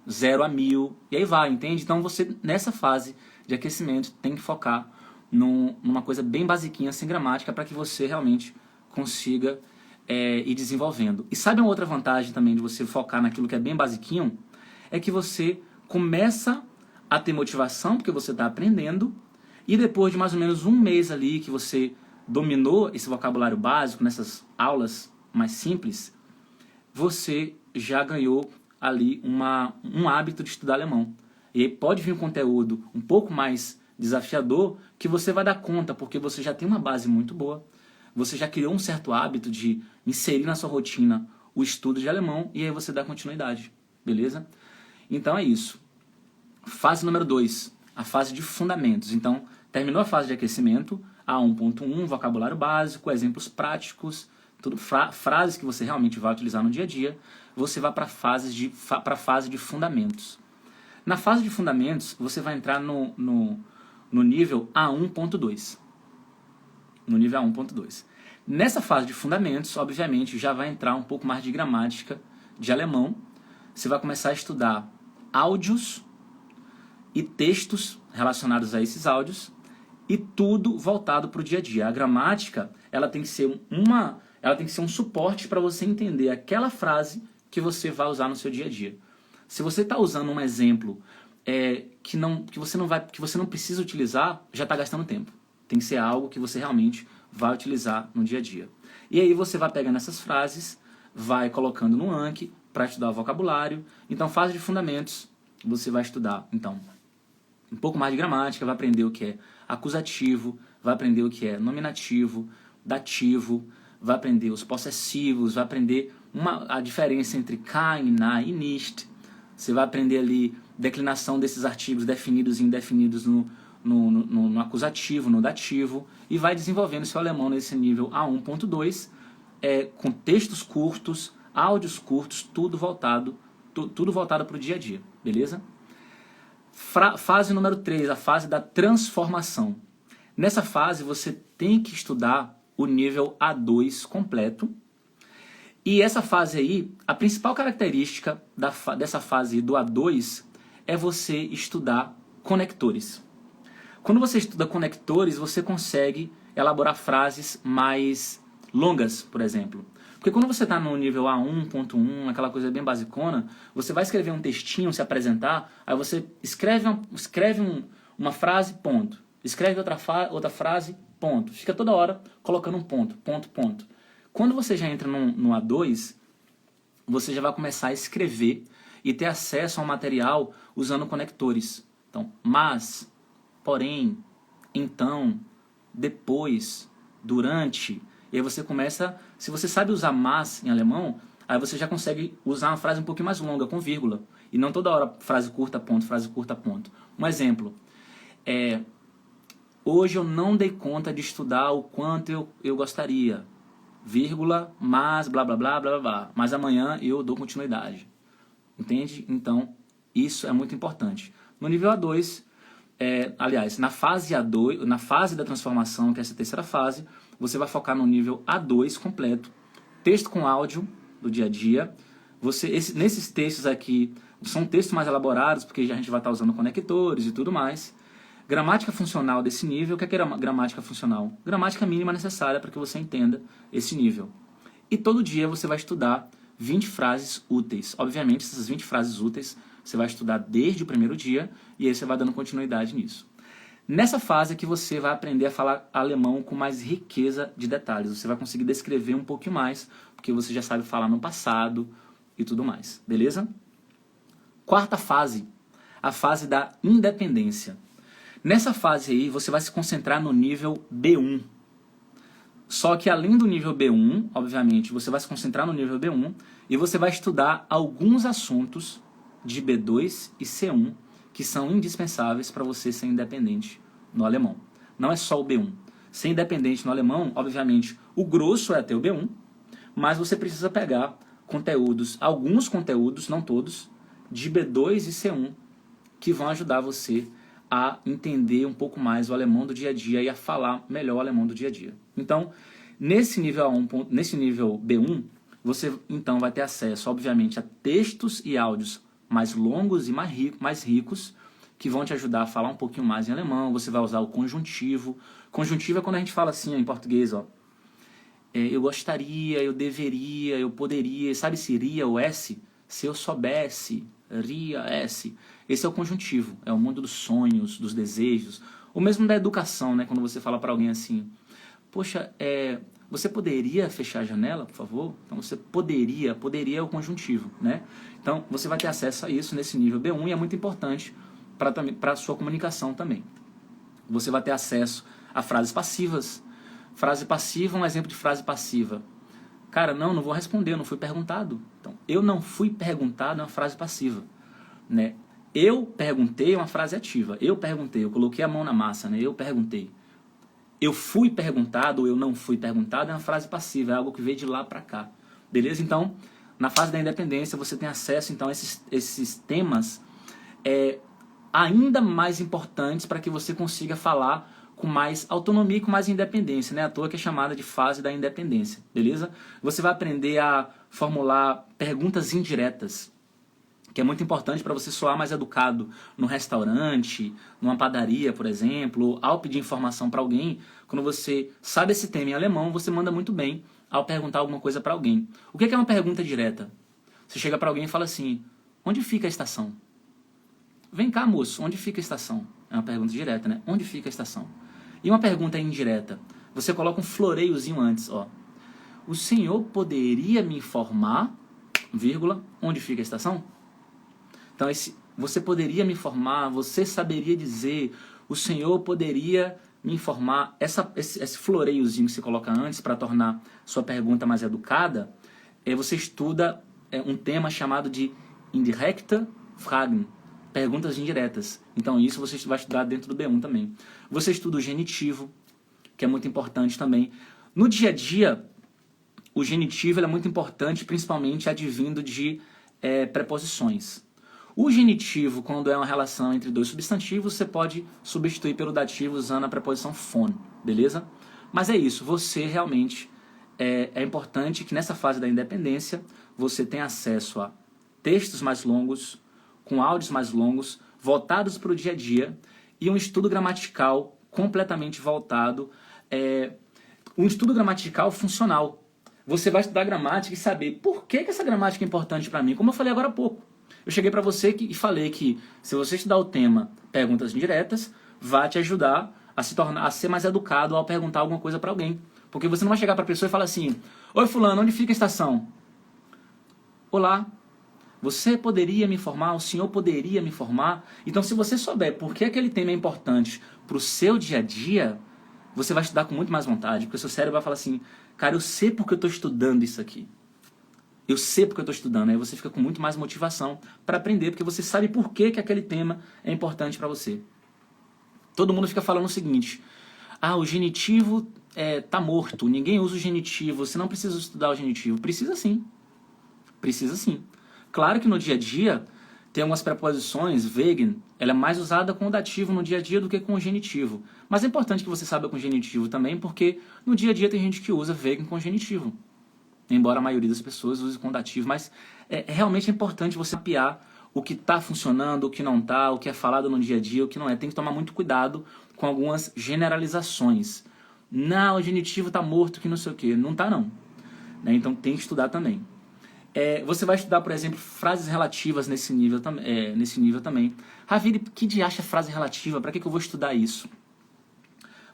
0 a 1000, e aí vai, entende? Então você, nessa fase de aquecimento, tem que focar numa coisa bem basiquinha, sem gramática, para que você realmente consiga ir desenvolvendo. E sabe uma outra vantagem também de você focar naquilo que é bem basiquinho? É que você começa a ter motivação, porque você está aprendendo, e depois de mais ou menos um mês ali que você dominou esse vocabulário básico, nessas aulas mais simples, você já ganhou ali um hábito de estudar alemão. E aí pode vir um conteúdo um pouco mais desafiador que você vai dar conta, porque você já tem uma base muito boa, você já criou um certo hábito de inserir na sua rotina o estudo de alemão, e aí você dá continuidade, beleza? Então é isso. Fase número 2, a fase de fundamentos. Então, terminou a fase de aquecimento, A1.1, vocabulário básico, exemplos práticos, tudo frases que você realmente vai utilizar no dia a dia, você vai para a fase de fundamentos. Na fase de fundamentos, você vai entrar no nível A1.2. No nível A1.2. Nessa fase de fundamentos, obviamente, já vai entrar um pouco mais de gramática de alemão. Você vai começar a estudar áudios e textos relacionados a esses áudios, e tudo voltado para o dia a dia. A gramática, ela tem que ser um suporte para você entender aquela frase que você vai usar no seu dia a dia. Se você está usando um exemplo que você não precisa utilizar, já está gastando tempo. Tem que ser algo que você realmente vai utilizar no dia a dia. E aí você vai pegando essas frases, vai colocando no Anki para estudar o vocabulário. Então, fase de fundamentos, você vai estudar, então, um pouco mais de gramática, vai aprender o que é acusativo, vai aprender o que é nominativo, dativo, vai aprender os possessivos, vai aprender a diferença entre kann, na e nicht. Você vai aprender ali declinação desses artigos definidos e indefinidos no acusativo, no dativo, e vai desenvolvendo seu alemão nesse nível A1.2, com textos curtos, áudios curtos, tudo voltado para o dia a dia, beleza? Fase número 3, a fase da transformação. Nessa fase você tem que estudar o nível A2 completo. E essa fase aí, a principal característica dessa fase do A2 é você estudar conectores. Quando você estuda conectores, você consegue elaborar frases mais longas, por exemplo. Porque quando você está no nível A1.1, aquela coisa bem basicona, você vai escrever um textinho, se apresentar, aí você escreve uma frase, ponto. Escreve outra frase, ponto. Fica toda hora colocando um ponto, ponto, ponto. Quando você já entra no A2, você já vai começar a escrever e ter acesso ao material usando conectores. Então, mas, porém, então, depois, durante. E aí você começa, se você sabe usar mas em alemão, aí você já consegue usar uma frase um pouquinho mais longa, com vírgula. E não toda hora frase curta, ponto, frase curta, ponto. Um exemplo, hoje eu não dei conta de estudar o quanto eu gostaria. vírgula, mas blá blá blá blá blá, mas amanhã eu dou continuidade. Entende? Então, isso é muito importante. No nível A2, aliás, na fase A2, na fase da transformação, que é essa terceira fase, você vai focar no nível A2 completo, texto com áudio do dia a dia. Nesses textos aqui, são textos mais elaborados, porque a gente vai estar usando conectores e tudo mais. Gramática funcional desse nível, o que é gramática funcional? Gramática mínima necessária para que você entenda esse nível. E todo dia você vai estudar 20 frases úteis. Obviamente, essas 20 frases úteis você vai estudar desde o primeiro dia e aí você vai dando continuidade nisso. Nessa fase é que você vai aprender a falar alemão com mais riqueza de detalhes. Você vai conseguir descrever um pouquinho mais, porque você já sabe falar no passado e tudo mais. Beleza? Quarta fase, a fase da independência. Nessa fase aí, você vai se concentrar no nível B1. Só que além do nível B1, obviamente, você vai se concentrar no nível B1 e você vai estudar alguns assuntos de B2 e C1 que são indispensáveis para você ser independente no alemão. Não é só o B1. Ser independente no alemão, obviamente, o grosso é até o B1, mas você precisa pegar conteúdos, alguns conteúdos, não todos, de B2 e C1 que vão ajudar você a entender um pouco mais o alemão do dia a dia e a falar melhor o alemão do dia a dia. Então, nesse nível B1, você então vai ter acesso, obviamente, a textos e áudios mais longos e mais ricos, que vão te ajudar a falar um pouquinho mais em alemão. Você vai usar o conjuntivo. Conjuntivo é quando a gente fala assim, ó, em português, ó. Eu gostaria, eu deveria, eu poderia. Sabe se iria o S? Se eu soubesse, ria S. Esse é o conjuntivo, é o mundo dos sonhos, dos desejos. O mesmo da educação, né? Quando você fala para alguém assim, poxa, você poderia fechar a janela, por favor? Então você poderia é o conjuntivo, né? Então você vai ter acesso a isso nesse nível B1 e é muito importante para a sua comunicação também. Você vai ter acesso a frases passivas. Frase passiva, um exemplo de frase passiva. Cara, não vou responder, eu não fui perguntado. Então, eu não fui perguntado é uma frase passiva, né? Eu perguntei é uma frase ativa. Eu perguntei, eu coloquei a mão na massa, né? Eu perguntei. Eu fui perguntado ou eu não fui perguntado é uma frase passiva, é algo que veio de lá para cá. Beleza? Então, na fase da independência, você tem acesso então, a esses temas ainda mais importantes para que você consiga falar com mais autonomia e com mais independência, né? À toa que é chamada de fase da independência, beleza? Você vai aprender a formular perguntas indiretas, que é muito importante para você soar mais educado no restaurante, numa padaria, por exemplo, ao pedir informação para alguém. Quando você sabe esse tema em alemão, você manda muito bem ao perguntar alguma coisa para alguém. O que é uma pergunta direta? Você chega para alguém e fala assim, onde fica a estação? Vem cá, moço, onde fica a estação? É uma pergunta direta, né? Onde fica a estação? E uma pergunta indireta, você coloca um floreiozinho antes, ó. O senhor poderia me informar, vírgula, onde fica a estação? Então, você poderia me informar, você saberia dizer, o senhor poderia me informar. Esse floreiozinho que você coloca antes para tornar sua pergunta mais educada, você estuda um tema chamado de indirekte Fragen, perguntas indiretas. Então, isso você vai estudar dentro do B1 também. Você estuda o genitivo, que é muito importante também. No dia a dia, o genitivo é muito importante, principalmente advindo de preposições. O genitivo, quando é uma relação entre dois substantivos, você pode substituir pelo dativo usando a preposição von, beleza? Mas é isso, você realmente, é importante que nessa fase da independência, você tenha acesso a textos mais longos, com áudios mais longos, voltados para o dia a dia, e um estudo gramatical completamente voltado, um estudo gramatical funcional. Você vai estudar gramática e saber por que essa gramática é importante para mim, como eu falei agora há pouco. Eu cheguei para você e falei que se você estudar o tema perguntas indiretas, vai te ajudar a ser mais educado ao perguntar alguma coisa para alguém. Porque você não vai chegar para a pessoa e falar assim, oi fulano, onde fica a estação? Olá, você poderia me informar? O senhor poderia me informar? Então, se você souber por que aquele tema é importante para o seu dia a dia, você vai estudar com muito mais vontade, porque o seu cérebro vai falar assim, cara, eu sei porque eu estou estudando isso aqui. Eu sei porque eu estou estudando. Aí você fica com muito mais motivação para aprender, porque você sabe por que aquele tema é importante para você. Todo mundo fica falando o seguinte, o genitivo tá morto, ninguém usa o genitivo, você não precisa estudar o genitivo. Precisa sim. Precisa sim. Claro que no dia a dia tem algumas preposições, wegen, ela é mais usada com o dativo no dia a dia do que com o genitivo. Mas é importante que você saiba com o genitivo também, porque no dia a dia tem gente que usa wegen com genitivo. Embora a maioria das pessoas use com dativo, mas realmente é importante você mapear o que está funcionando, o que não está, o que é falado no dia a dia, o que não é. Tem que tomar muito cuidado com algumas generalizações. Não, o genitivo está morto, que não sei o quê. Não está, não. Né? Então tem que estudar também. Você vai estudar, por exemplo, frases relativas nesse nível também. Raviri, que de acha frase relativa? Para que eu vou estudar isso?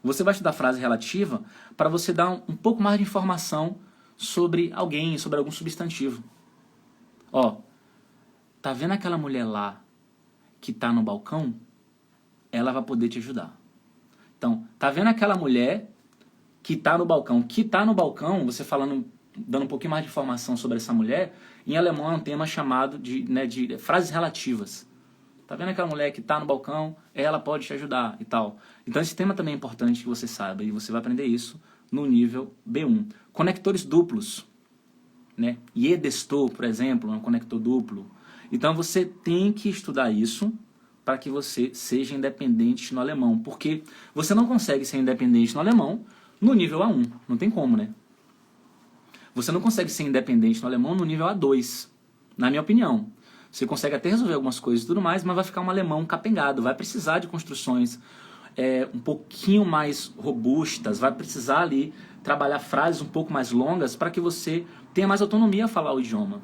Você vai estudar frase relativa para você dar um pouco mais de informação sobre alguém, sobre algum substantivo. Ó, tá vendo aquela mulher lá que tá no balcão? Ela vai poder te ajudar. Então, tá vendo aquela mulher que tá no balcão? Que tá no balcão, você dando um pouquinho mais de informação sobre essa mulher, em alemão é um tema chamado de frases relativas. Tá vendo aquela mulher que tá no balcão? Ela pode te ajudar e tal. Então esse tema também é importante que você saiba, e você vai aprender isso no nível B1. Conectores duplos, né? Jedesto, por exemplo, é um conector duplo. Então você tem que estudar isso para que você seja independente no alemão, porque você não consegue ser independente no alemão no nível A1, não tem como, né? Você não consegue ser independente no alemão no nível A2, na minha opinião. Você consegue até resolver algumas coisas e tudo mais, mas vai ficar um alemão capengado, vai precisar de construções um pouquinho mais robustas, vai precisar ali trabalhar frases um pouco mais longas para que você tenha mais autonomia a falar o idioma.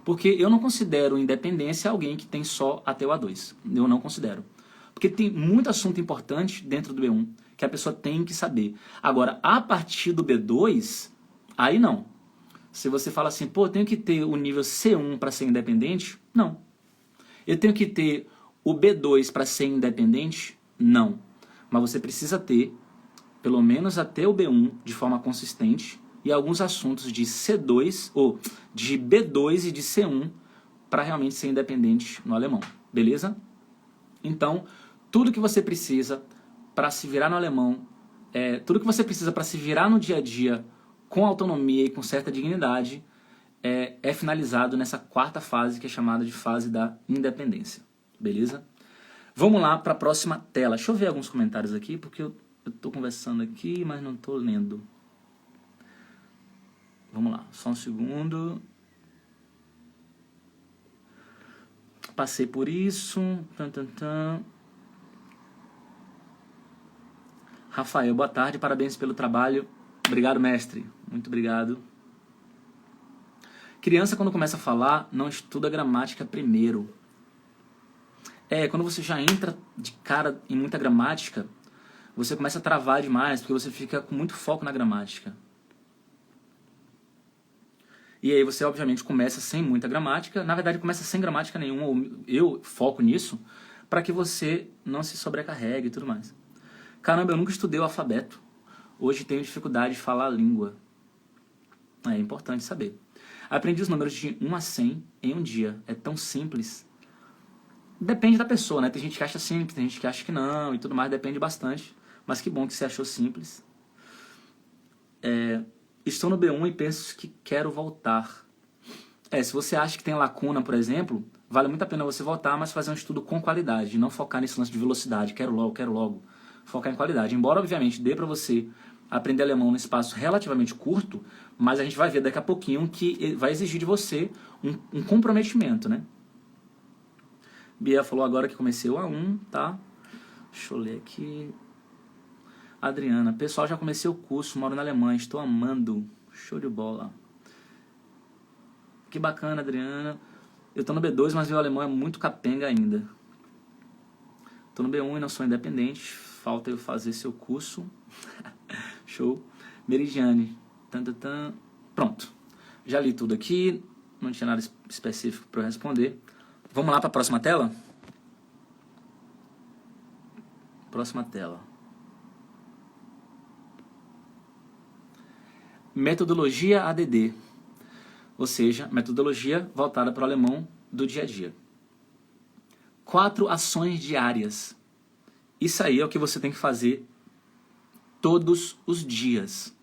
Porque eu não considero independência alguém que tem só até o A2. Eu não considero. Porque tem muito assunto importante dentro do B1 que a pessoa tem que saber. Agora, a partir do B2, aí não. Se você fala assim, pô, eu tenho que ter o nível C1 para ser independente? Não. Eu tenho que ter o B2 para ser independente? Não. Mas você precisa ter, pelo menos até o B1, de forma consistente, e alguns assuntos de C2, ou de B2 e de C1, para realmente ser independente no alemão. Beleza? Então, tudo que você precisa para se virar no alemão, tudo que você precisa para se virar no dia a dia, com autonomia e com certa dignidade, é finalizado nessa quarta fase, que é chamada de fase da independência. Beleza? Vamos lá para a próxima tela. Deixa eu ver alguns comentários aqui, porque eu estou conversando aqui, mas não estou lendo. Vamos lá, só um segundo. Passei por isso. Rafael, boa tarde, parabéns pelo trabalho. Obrigado, mestre. Muito obrigado. Criança, quando começa a falar, não estuda gramática primeiro. Quando você já entra de cara em muita gramática, você começa a travar demais, porque você fica com muito foco na gramática. E aí você, obviamente, começa sem muita gramática. Na verdade, começa sem gramática nenhuma. Eu foco nisso para que você não se sobrecarregue e tudo mais. Caramba, eu nunca estudei o alfabeto. Hoje tenho dificuldade de falar a língua. É importante saber. Aprendi os números de 1 a 100 em um dia. É tão simples. Depende da pessoa, né? Tem gente que acha simples, tem gente que acha que não e tudo mais. Depende bastante. Mas que bom que você achou simples. Estou no B1 e penso que quero voltar. Se você acha que tem lacuna, por exemplo, vale muito a pena você voltar, mas fazer um estudo com qualidade. Não focar nesse lance de velocidade. Quero logo. Focar em qualidade. Embora, obviamente, dê para você aprender alemão num espaço relativamente curto, mas a gente vai ver daqui a pouquinho que vai exigir de você um comprometimento, né? Bia falou agora que comecei o A1, tá? Deixa eu ler aqui. Adriana, pessoal, já comecei o curso, moro na Alemanha, estou amando. Show de bola. Que bacana, Adriana. Eu tô no B2, mas meu alemão é muito capenga ainda. Tô no B1 e não sou independente. Falta eu fazer seu curso. Show. Meridiane. Pronto. Já li tudo aqui. Não tinha nada específico para eu responder. Vamos lá para a próxima tela? Próxima tela. Metodologia ADD. Ou seja, metodologia voltada para o alemão do dia a dia. 4 ações diárias. Isso aí é o que você tem que fazer todos os dias.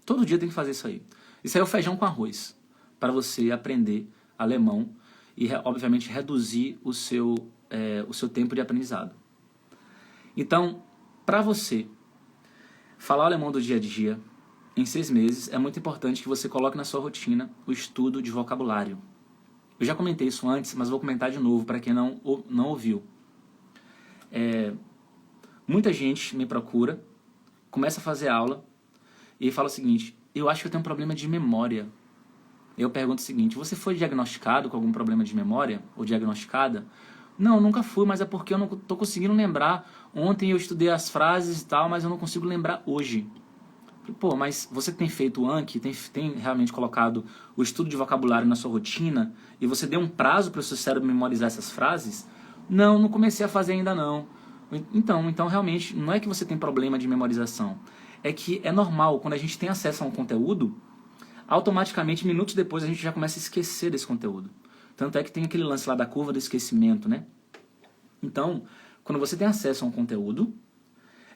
Todo dia tem que fazer isso aí. Isso aí é o feijão com arroz, para você aprender alemão e, obviamente, reduzir o seu tempo de aprendizado. Então, para você falar alemão do dia a dia, em 6 meses, é muito importante que você coloque na sua rotina o estudo de vocabulário. Eu já comentei isso antes, mas vou comentar de novo para quem não ouviu. Muita gente me procura, começa a fazer aula e fala o seguinte: eu acho que eu tenho um problema de memória. Eu pergunto o seguinte: você foi diagnosticado com algum problema de memória? Ou diagnosticada? Não, nunca fui, mas é porque eu não estou conseguindo lembrar. Ontem eu estudei as frases e tal, mas eu não consigo lembrar hoje. Pô, mas você tem feito o Anki, tem realmente colocado o estudo de vocabulário na sua rotina e você deu um prazo para o seu cérebro memorizar essas frases? Não comecei a fazer ainda não. Então realmente não é que você tem problema de memorização. É que é normal, quando a gente tem acesso a um conteúdo, automaticamente, minutos depois, a gente já começa a esquecer desse conteúdo. Tanto é que tem aquele lance lá da curva do esquecimento, né? Então, quando você tem acesso a um conteúdo,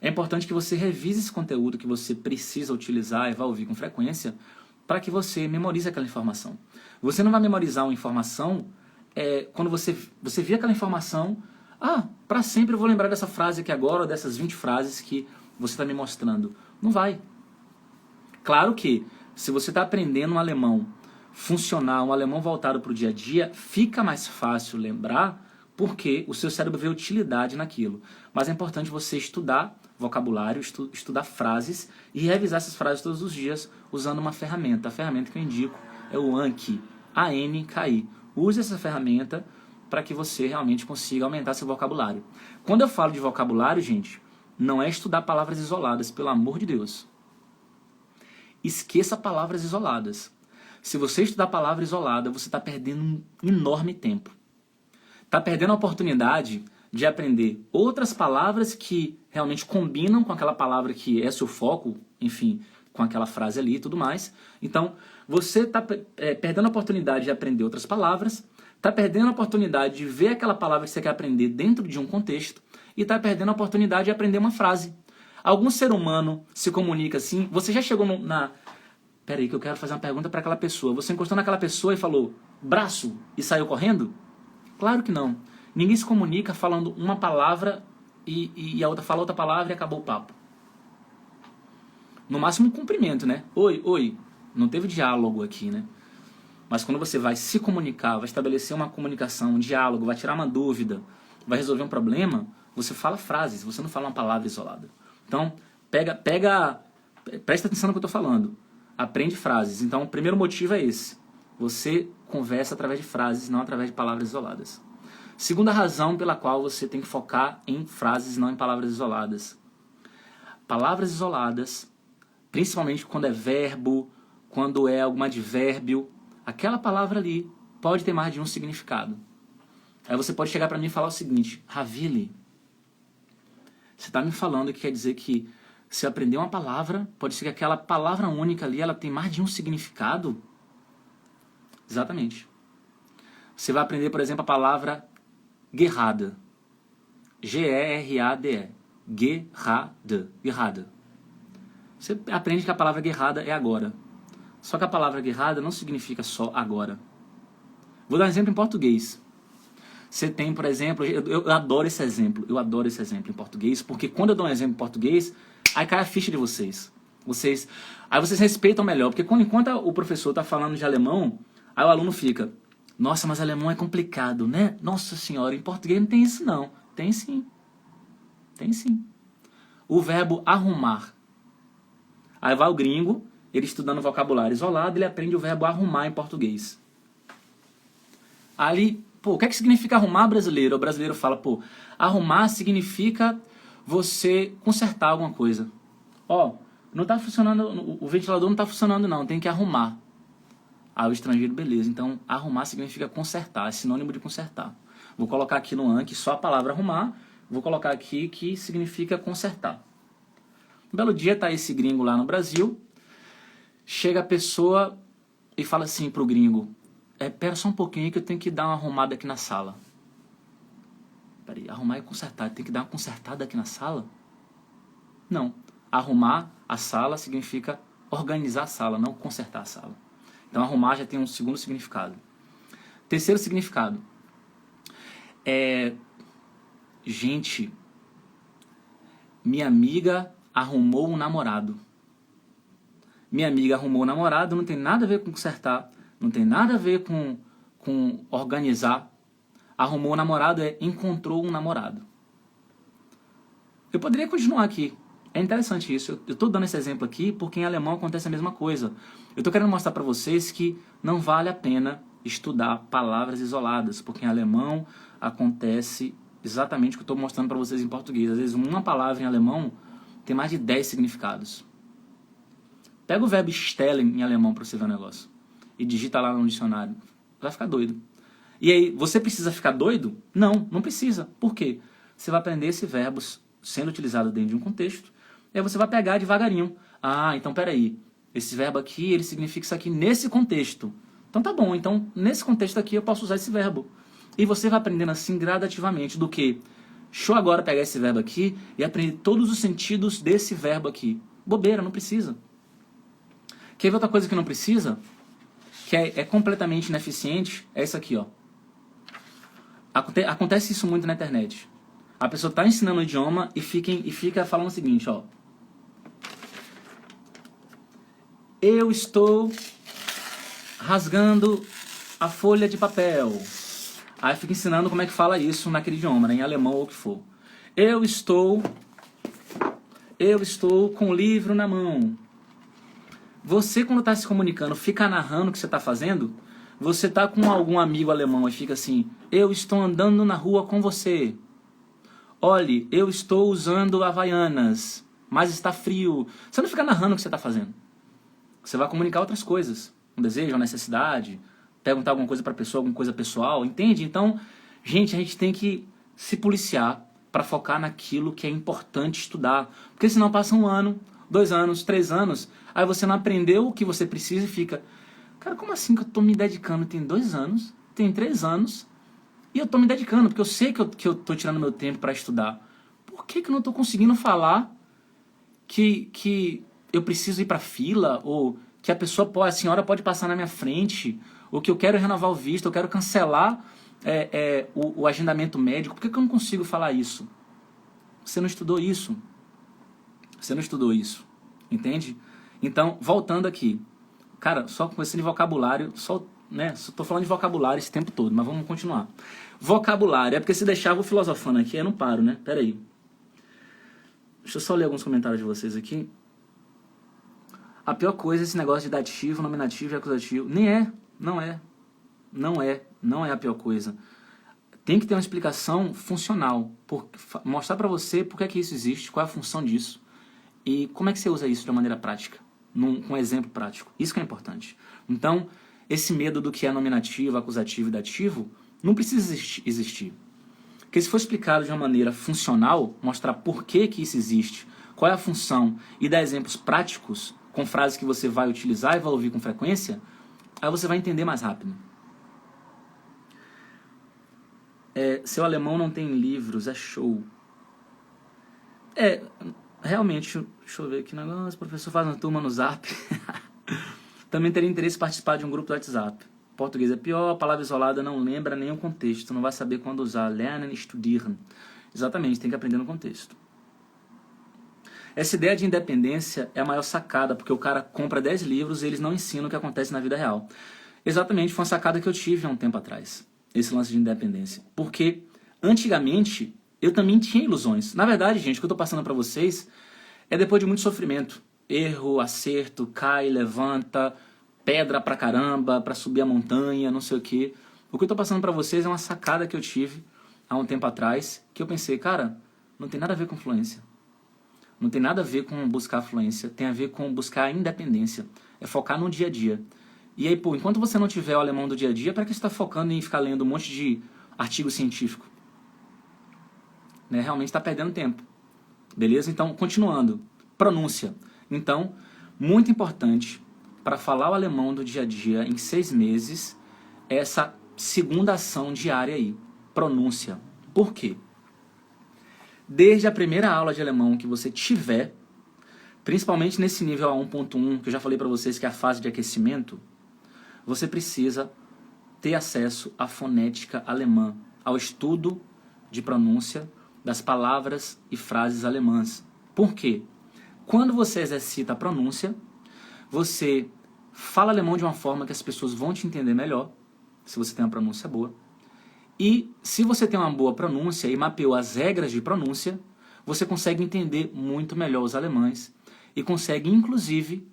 é importante que você revise esse conteúdo que você precisa utilizar e vai ouvir com frequência para que você memorize aquela informação. Você não vai memorizar uma informação quando você vê aquela informação, para sempre eu vou lembrar dessa frase aqui agora, ou dessas 20 frases que você está me mostrando. Não vai. Claro que, se você está aprendendo um alemão funcional, um alemão voltado para o dia a dia, fica mais fácil lembrar porque o seu cérebro vê utilidade naquilo. Mas é importante você estudar vocabulário, estudar frases e revisar essas frases todos os dias usando uma ferramenta. A ferramenta que eu indico é o Anki, A-N-K-I. Use essa ferramenta para que você realmente consiga aumentar seu vocabulário. Quando eu falo de vocabulário, gente, não é estudar palavras isoladas, pelo amor de Deus. Esqueça palavras isoladas. Se você estudar palavra isolada, você está perdendo um enorme tempo. Está perdendo a oportunidade de aprender outras palavras que realmente combinam com aquela palavra que é seu foco, enfim, com aquela frase ali e tudo mais. Então, você está perdendo a oportunidade de aprender outras palavras, está perdendo a oportunidade de ver aquela palavra que você quer aprender dentro de um contexto e está perdendo a oportunidade de aprender uma frase. Algum ser humano se comunica assim? Você já chegou Peraí, que eu quero fazer uma pergunta para aquela pessoa. Você encostou naquela pessoa e falou braço e saiu correndo? Claro que não. Ninguém se comunica falando uma palavra e a outra fala outra palavra e acabou o papo. No máximo um cumprimento, né? Oi. Não teve diálogo aqui, né? Mas quando você vai se comunicar, vai estabelecer uma comunicação, um diálogo, vai tirar uma dúvida, vai resolver um problema, você fala frases, você não fala uma palavra isolada. Então, presta atenção no que eu estou falando. Aprende frases. Então, o primeiro motivo é esse. Você conversa através de frases, não através de palavras isoladas. Segunda razão pela qual você tem que focar em frases, não em palavras isoladas. Palavras isoladas, principalmente quando é verbo, quando é algum advérbio, aquela palavra ali pode ter mais de um significado. Aí você pode chegar para mim e falar o seguinte: Ravili, você está me falando que quer dizer que se eu aprender uma palavra, pode ser que aquela palavra única ali, ela tem mais de um significado? Exatamente. Você vai aprender, por exemplo, a palavra gerada. G-E-R-A-D-E. Gerada. Você aprende que a palavra gerada é agora. Só que a palavra gerada não significa só agora. Vou dar um exemplo em português. Você tem, por exemplo, eu adoro esse exemplo. Eu adoro esse exemplo em português, porque quando eu dou um exemplo em português, aí cai a ficha de vocês. Aí vocês respeitam melhor, porque enquanto o professor está falando de alemão, aí o aluno fica: nossa, mas alemão é complicado, né? Nossa senhora, em português não tem isso não. Tem sim. Tem sim. O verbo arrumar. Aí vai o gringo, ele estudando vocabulário isolado, ele aprende o verbo arrumar em português. Ali, o que é que significa arrumar, brasileiro? O brasileiro fala, arrumar significa você consertar alguma coisa. Não está funcionando, o ventilador não está funcionando não, tem que arrumar. Aí o estrangeiro, beleza, então arrumar significa consertar, é sinônimo de consertar. Vou colocar aqui no Anki só a palavra arrumar, vou colocar aqui que significa consertar. Um belo dia tá esse gringo lá no Brasil, chega a pessoa e fala assim pro gringo: pera só um pouquinho que eu tenho que dar uma arrumada aqui na sala. Peraí, arrumar e consertar, tem que dar uma consertada aqui na sala? Não. Arrumar a sala significa organizar a sala, não consertar a sala. Então arrumar já tem um segundo significado. Terceiro significado é... Gente, minha amiga arrumou um namorado. Minha amiga arrumou um namorado não tem nada a ver com consertar, não tem nada a ver com organizar. Arrumou um namorado é encontrou um namorado. Eu poderia continuar aqui. É interessante isso. Eu estou dando esse exemplo aqui porque em alemão acontece a mesma coisa. Eu estou querendo mostrar para vocês que não vale a pena estudar palavras isoladas, porque em alemão acontece exatamente o que eu estou mostrando para vocês em português. Às vezes uma palavra em alemão tem mais de 10 significados. Pega o verbo stellen em alemão para você ver o negócio e digita lá no dicionário. Vai ficar doido. E aí, você precisa ficar doido? Não, não precisa. Por quê? Você vai aprender esse verbo sendo utilizado dentro de um contexto, e aí você vai pegar devagarinho. Ah, então peraí, esse verbo aqui, ele significa isso aqui nesse contexto. Então tá bom, então nesse contexto aqui eu posso usar esse verbo. E você vai aprendendo assim gradativamente do que, deixa eu agora pegar esse verbo aqui e aprender todos os sentidos desse verbo aqui. Bobeira, não precisa. Quer ver outra coisa que não precisa? Que é completamente ineficiente, é isso aqui, ó. Acontece isso muito na internet. A pessoa está ensinando o idioma e fica falando o seguinte, ó. Eu estou rasgando a folha de papel. Aí fica ensinando como é que fala isso naquele idioma, né, em alemão ou o que for. Eu estou com o livro na mão. Você, quando está se comunicando, fica narrando o que você está fazendo? Você está com algum amigo alemão e fica assim, eu estou andando na rua com você. Olhe, eu estou usando havaianas, mas está frio. Você não fica narrando o que você está fazendo. Você vai comunicar outras coisas. Um desejo, uma necessidade, perguntar alguma coisa para a pessoa, alguma coisa pessoal, entende? Então, gente, a gente tem que se policiar para focar naquilo que é importante estudar. Porque senão passa 1 ano, 2 anos, 3 anos, aí você não aprendeu o que você precisa e fica... Cara, como assim que eu estou me dedicando? Tem 2 anos, tem 3 anos, e eu estou me dedicando, porque eu sei que eu estou tirando meu tempo para estudar. Por que eu não estou conseguindo falar que eu preciso ir para fila, ou que a senhora pode passar na minha frente, ou que eu quero renovar o visto, eu quero cancelar o agendamento médico? Por que eu não consigo falar isso? Você não estudou isso. Você não estudou isso. Entende? Então, voltando aqui. Cara, só com esse vocabulário, só tô falando de vocabulário esse tempo todo, mas vamos continuar. Vocabulário, é porque se deixar eu vou filosofando aqui, eu não paro, né? Pera aí. Deixa eu só ler alguns comentários de vocês aqui. A pior coisa é esse negócio de dativo, nominativo e acusativo. Nem é, não é. Não é a pior coisa. Tem que ter uma explicação funcional. Mostrar pra você por que isso existe, qual é a função disso. E como é que você usa isso de uma maneira prática. Com um exemplo prático. Isso que é importante. Então, esse medo do que é nominativo, acusativo e dativo não precisa existir. Porque se for explicado de uma maneira funcional, mostrar por que isso existe, qual é a função e dar exemplos práticos com frases que você vai utilizar e vai ouvir com frequência, aí você vai entender mais rápido. Seu alemão não tem livros, é show. Realmente, deixa eu ver aqui o negócio, o professor faz uma turma no Zap. Também teria interesse em participar de um grupo do WhatsApp. Português é pior, a palavra isolada não lembra nenhum contexto, não vai saber quando usar. Lernen, studieren. Exatamente, tem que aprender no contexto. Essa ideia de independência é a maior sacada, porque o cara compra 10 livros e eles não ensinam o que acontece na vida real. Exatamente, foi uma sacada que eu tive há um tempo atrás, esse lance de independência. Porque, antigamente, eu também tinha ilusões. Na verdade, gente, o que eu estou passando para vocês é depois de muito sofrimento. Erro, acerto, cai, levanta, pedra pra caramba, pra subir a montanha, não sei o quê. O que eu tô passando pra vocês é uma sacada que eu tive há um tempo atrás, que eu pensei, cara, não tem nada a ver com fluência. Não tem nada a ver com buscar fluência, tem a ver com buscar a independência. É focar no dia a dia. E aí, pô, enquanto você não tiver o alemão do dia a dia, para que você está focando em ficar lendo um monte de artigo científico? Né? Realmente está perdendo tempo. Beleza? Então, continuando. Pronúncia. Então, muito importante para falar o alemão do dia a dia em 6 meses, é essa segunda ação diária aí. Pronúncia. Por quê? Desde a primeira aula de alemão que você tiver, principalmente nesse nível A1.1, que eu já falei para vocês que é a fase de aquecimento, você precisa ter acesso à fonética alemã, ao estudo de pronúncia das palavras e frases alemãs. Por quê? Quando você exercita a pronúncia, você fala alemão de uma forma que as pessoas vão te entender melhor, se você tem uma pronúncia boa. E se você tem uma boa pronúncia e mapeou as regras de pronúncia, você consegue entender muito melhor os alemães e consegue, inclusive,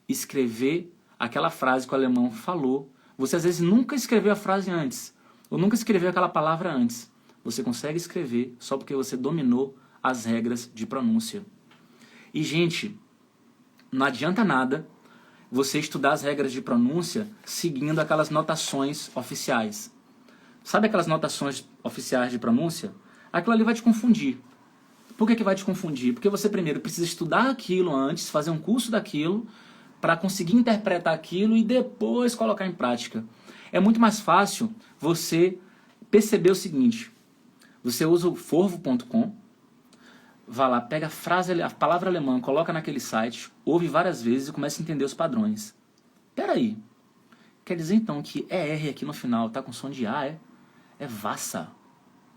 escrever aquela frase que o alemão falou. Você, às vezes, nunca escreveu a frase antes, ou nunca escreveu aquela palavra antes. Você consegue escrever só porque você dominou as regras de pronúncia. E, gente, não adianta nada você estudar as regras de pronúncia seguindo aquelas notações oficiais. Sabe aquelas notações oficiais de pronúncia? Aquilo ali vai te confundir. Por que vai te confundir? Porque você primeiro precisa estudar aquilo antes, fazer um curso daquilo, para conseguir interpretar aquilo e depois colocar em prática. É muito mais fácil você perceber o seguinte: você usa o forvo.com, vai lá, pega a palavra alemã, coloca naquele site, ouve várias vezes e começa a entender os padrões. Peraí, quer dizer então que ER aqui no final tá com som de A, é? É Wasser,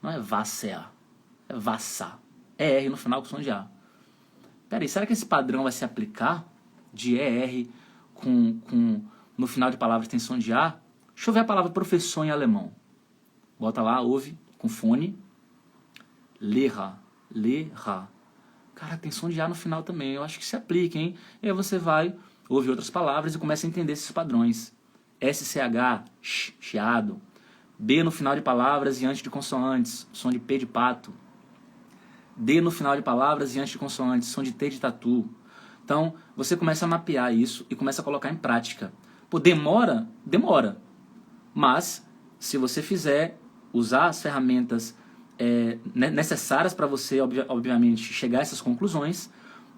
não é Wasser, é Wasser. ER no final com som de A. Peraí, será que esse padrão vai se aplicar de ER no final de palavras tem som de A? Deixa eu ver a palavra professor em alemão. Bota lá, ouve, com fone. Lehrer. Cara, tem som de A no final também. Eu acho que se aplica, hein? E aí você vai, ouve outras palavras e começa a entender esses padrões. SCH, chiado. B no final de palavras e antes de consoantes, som de P de pato. D no final de palavras e antes de consoantes, som de T de tatu. Então, você começa a mapear isso e começa a colocar em prática. Pô, demora? Demora. Mas, se você fizer, usar as ferramentas necessárias para você, obviamente, chegar a essas conclusões,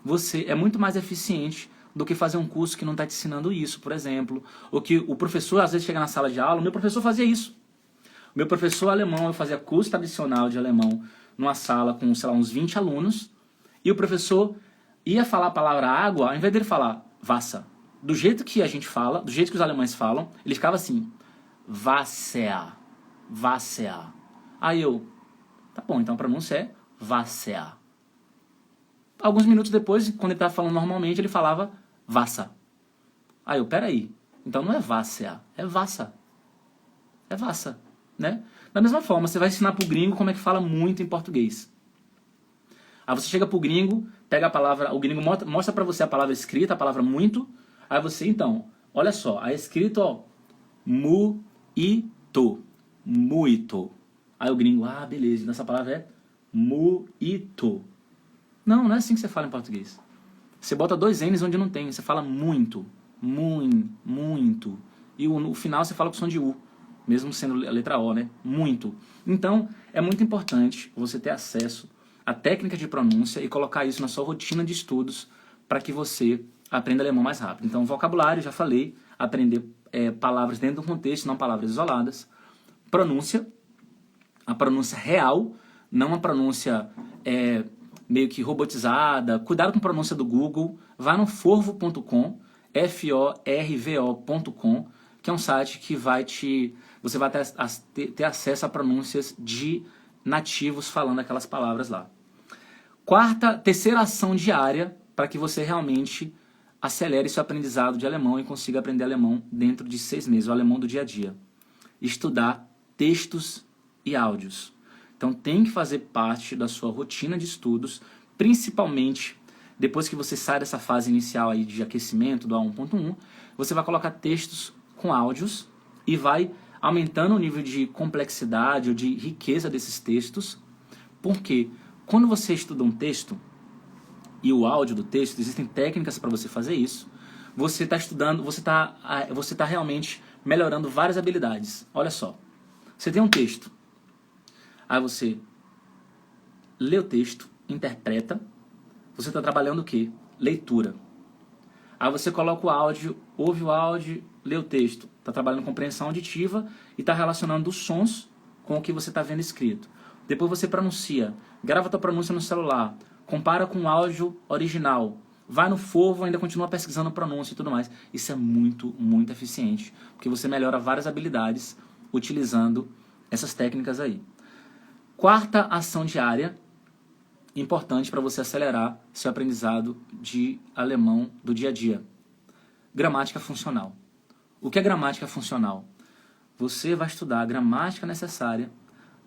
você é muito mais eficiente do que fazer um curso que não está te ensinando isso, por exemplo. Ou que o professor, às vezes, chega na sala de aula, o meu professor fazia isso. O meu professor alemão, eu fazia curso tradicional de alemão numa sala com, sei lá, uns 20 alunos, e o professor ia falar a palavra água, ao invés dele falar Wasser, do jeito que a gente fala, do jeito que os alemães falam, ele ficava assim, Wasser, Wasser. Aí eu, tá bom, então a pronúncia é Wasser. Alguns minutos depois, quando ele estava falando normalmente, ele falava Wasser. Aí eu, peraí, então não é Wasser, é Wasser. É Wasser, né? Da mesma forma, você vai ensinar pro gringo como é que fala muito em português. Aí você chega pro gringo, pega a palavra, o gringo mostra pra você a palavra escrita, a palavra muito, aí você, então, olha só, aí é escrito, ó, muito, muito. Aí o gringo, ah, beleza, então essa palavra é muito. Não é assim que você fala em português. Você bota 2 N's onde não tem, você fala muito, muito. E no final você fala com som de U, mesmo sendo a letra O, né? Muito. Então, é muito importante você ter acesso à técnica de pronúncia e colocar isso na sua rotina de estudos para que você aprenda alemão mais rápido. Então, vocabulário, já falei, aprender palavras dentro do contexto, não palavras isoladas. Pronúncia, a pronúncia real, não a pronúncia meio que robotizada. Cuidado com a pronúncia do Google. Vá no forvo.com, forvo.com, que é um site que você vai ter acesso a pronúncias de nativos falando aquelas palavras lá. Terceira ação diária para que você realmente acelere seu aprendizado de alemão e consiga aprender alemão dentro de 6 meses, o alemão do dia a dia. Estudar textos e áudios. Então tem que fazer parte da sua rotina de estudos, principalmente depois que você sai dessa fase inicial aí de aquecimento do A1.1, você vai colocar textos com áudios e vai aumentando o nível de complexidade ou de riqueza desses textos, porque quando você estuda um texto e o áudio do texto, existem técnicas para você fazer isso, você está estudando, você está realmente melhorando várias habilidades. Olha só, você tem um texto, aí você lê o texto, interpreta, você está trabalhando o quê? Leitura. Aí você coloca o áudio, ouve o áudio, lê o texto, está trabalhando compreensão auditiva e está relacionando os sons com o que você está vendo escrito. Depois você pronuncia, grava a tua pronúncia no celular, compara com o áudio original vai no Forvo, ainda continua pesquisando pronúncia e tudo mais. Isso é muito, muito eficiente, porque você melhora várias habilidades utilizando essas técnicas aí. Quarta ação diária, importante para você acelerar seu aprendizado de alemão do dia a dia. Gramática funcional. O que é gramática funcional? Você vai estudar a gramática necessária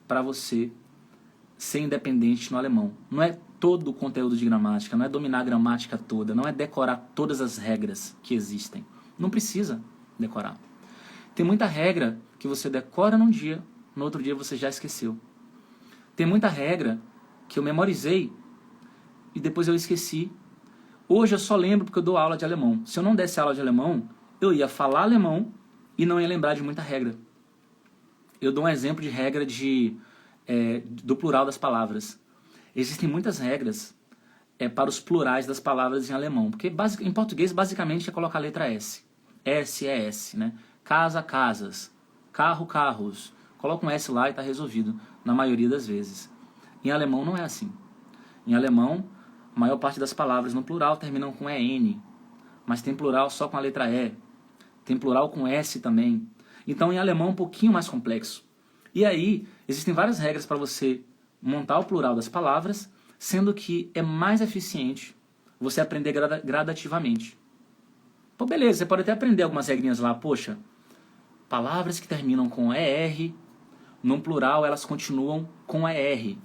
para você ser independente no alemão. Não é todo o conteúdo de gramática, não é dominar a gramática toda, não é decorar todas as regras que existem. Não precisa decorar. Tem muita regra que você decora num dia, no outro dia você já esqueceu. Tem muita regra que eu memorizei e depois eu esqueci. Hoje eu só lembro porque eu dou aula de alemão. Se eu não desse aula de alemão, eu ia falar alemão e não ia lembrar de muita regra. Eu dou um exemplo de regra do plural das palavras. Existem muitas regras para os plurais das palavras em alemão. Porque em português, basicamente, é colocar a letra S. S é S, né? Casa, casas. Carro, carros. Coloca um S lá e está resolvido, na maioria das vezes. Em alemão não é assim. Em alemão, a maior parte das palavras no plural terminam com EN. Mas tem plural só com a letra E. Tem plural com S também. Então, em alemão é um pouquinho mais complexo. E aí, existem várias regras para você montar o plural das palavras, sendo que é mais eficiente você aprender gradativamente. Pô, beleza, você pode até aprender algumas regrinhas lá. Poxa, palavras que terminam com ER, no plural elas continuam com ER.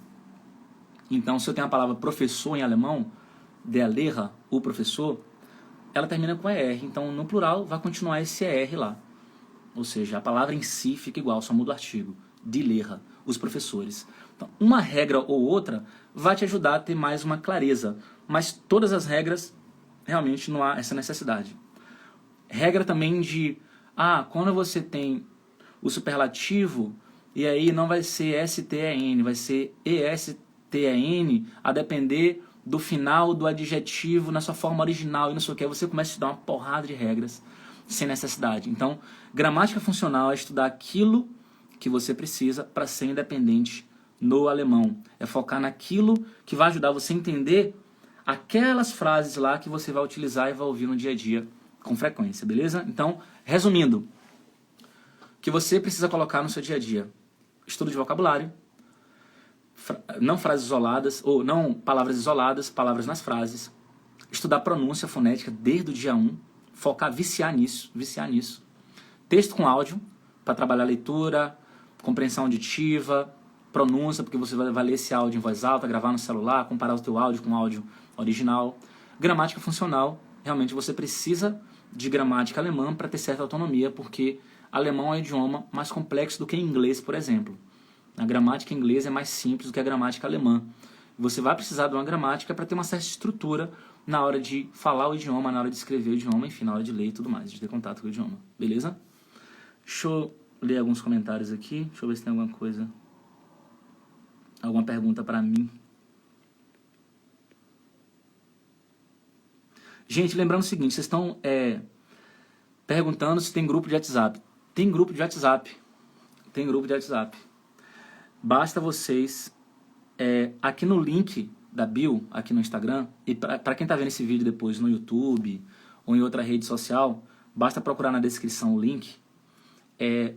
Então, se eu tenho a palavra professor em alemão, der Lehrer, o professor, ela termina com ER. Então, no plural, vai continuar esse ER lá. Ou seja, a palavra em si fica igual, só muda o artigo. Die Lehrer, os professores. Então, uma regra ou outra vai te ajudar a ter mais uma clareza. Mas todas as regras, realmente não há essa necessidade. Regra também de, quando você tem o superlativo, e aí não vai ser STEN, vai ser ESTEN, a depender do final do adjetivo na sua forma original e não sei o que, você começa a estudar uma porrada de regras sem necessidade. Então, gramática funcional é estudar aquilo que você precisa para ser independente no alemão. É focar naquilo que vai ajudar você a entender aquelas frases lá que você vai utilizar e vai ouvir no dia a dia com frequência, beleza? Então, resumindo, o que você precisa colocar no seu dia a dia? Estudo de vocabulário, não frases isoladas, ou não palavras isoladas, palavras nas frases. Estudar pronúncia fonética desde o dia 1, focar, viciar nisso. Texto com áudio, para trabalhar leitura, compreensão auditiva, pronúncia, porque você vai ler esse áudio em voz alta, gravar no celular, comparar o teu áudio com o áudio original. Gramática funcional, realmente você precisa de gramática alemã para ter certa autonomia, porque alemão é um idioma mais complexo do que inglês, por exemplo. A gramática inglesa é mais simples do que a gramática alemã. Você vai precisar de uma gramática para ter uma certa estrutura na hora de falar o idioma, na hora de escrever o idioma, enfim, na hora de ler e tudo mais, de ter contato com o idioma. Beleza? Deixa eu ler alguns comentários aqui. Deixa eu ver se tem alguma coisa. Alguma pergunta para mim. Gente, lembrando o seguinte, vocês estão perguntando se tem grupo de WhatsApp. Tem grupo de WhatsApp. Tem grupo de WhatsApp. Basta vocês, aqui no link da bio, aqui no Instagram, e para quem está vendo esse vídeo depois no YouTube ou em outra rede social, basta procurar na descrição o link.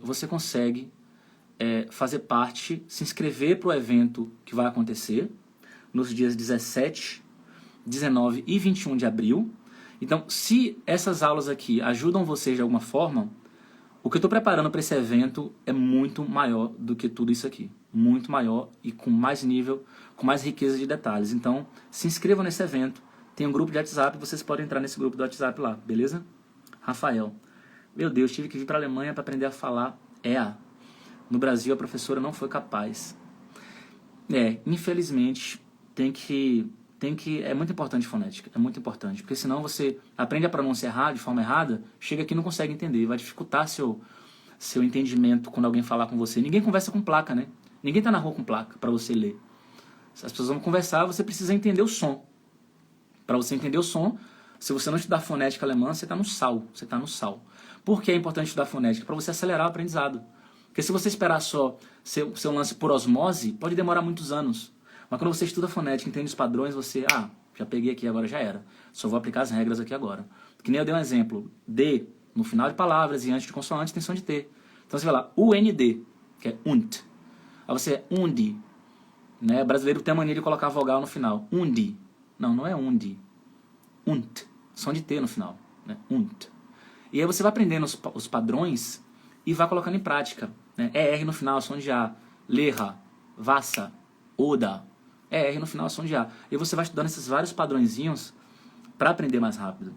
Você consegue fazer parte, se inscrever para o evento que vai acontecer nos dias 17, 19 e 21 de abril. Então, se essas aulas aqui ajudam vocês de alguma forma, o que eu estou preparando para esse evento é muito maior do que tudo isso aqui. Muito maior e com mais nível, com mais riqueza de detalhes. Então, se inscrevam nesse evento. Tem um grupo de WhatsApp, vocês podem entrar nesse grupo do WhatsApp lá, beleza? Rafael. Meu Deus, tive que vir para a Alemanha para aprender a falar EA. No Brasil, a professora não foi capaz. Infelizmente, é muito importante fonética, é muito importante, porque senão você aprende a pronúncia errada, de forma errada, chega aqui e não consegue entender, vai dificultar seu entendimento quando alguém falar com você. Ninguém conversa com placa, né? Ninguém tá na rua com placa para você ler. Se as pessoas vão conversar, você precisa entender o som. Para você entender o som, se você não estudar fonética alemã, você está no sal. Por que é importante estudar fonética? Para você acelerar o aprendizado. Porque se você esperar só seu lance por osmose, pode demorar muitos anos. Mas quando você estuda fonética, entende os padrões, você, Já peguei aqui, agora já era. Só vou aplicar as regras aqui agora. Que nem eu dei um exemplo. D, no final de palavras e antes de consoante, tem som de T. Então você vai lá, UND, que é UNT. Aí você é UNDI. Né? O brasileiro tem a mania de colocar a vogal no final. UNDI. Não, não é UNDI. UNT. Som de T no final. Né? UNT. E aí você vai aprendendo os padrões e vai colocando em prática. Né? ER no final, som de A. Lerra, Vassa, Oda. ER no final, som de A. E você vai estudando esses vários padrõezinhos para aprender mais rápido.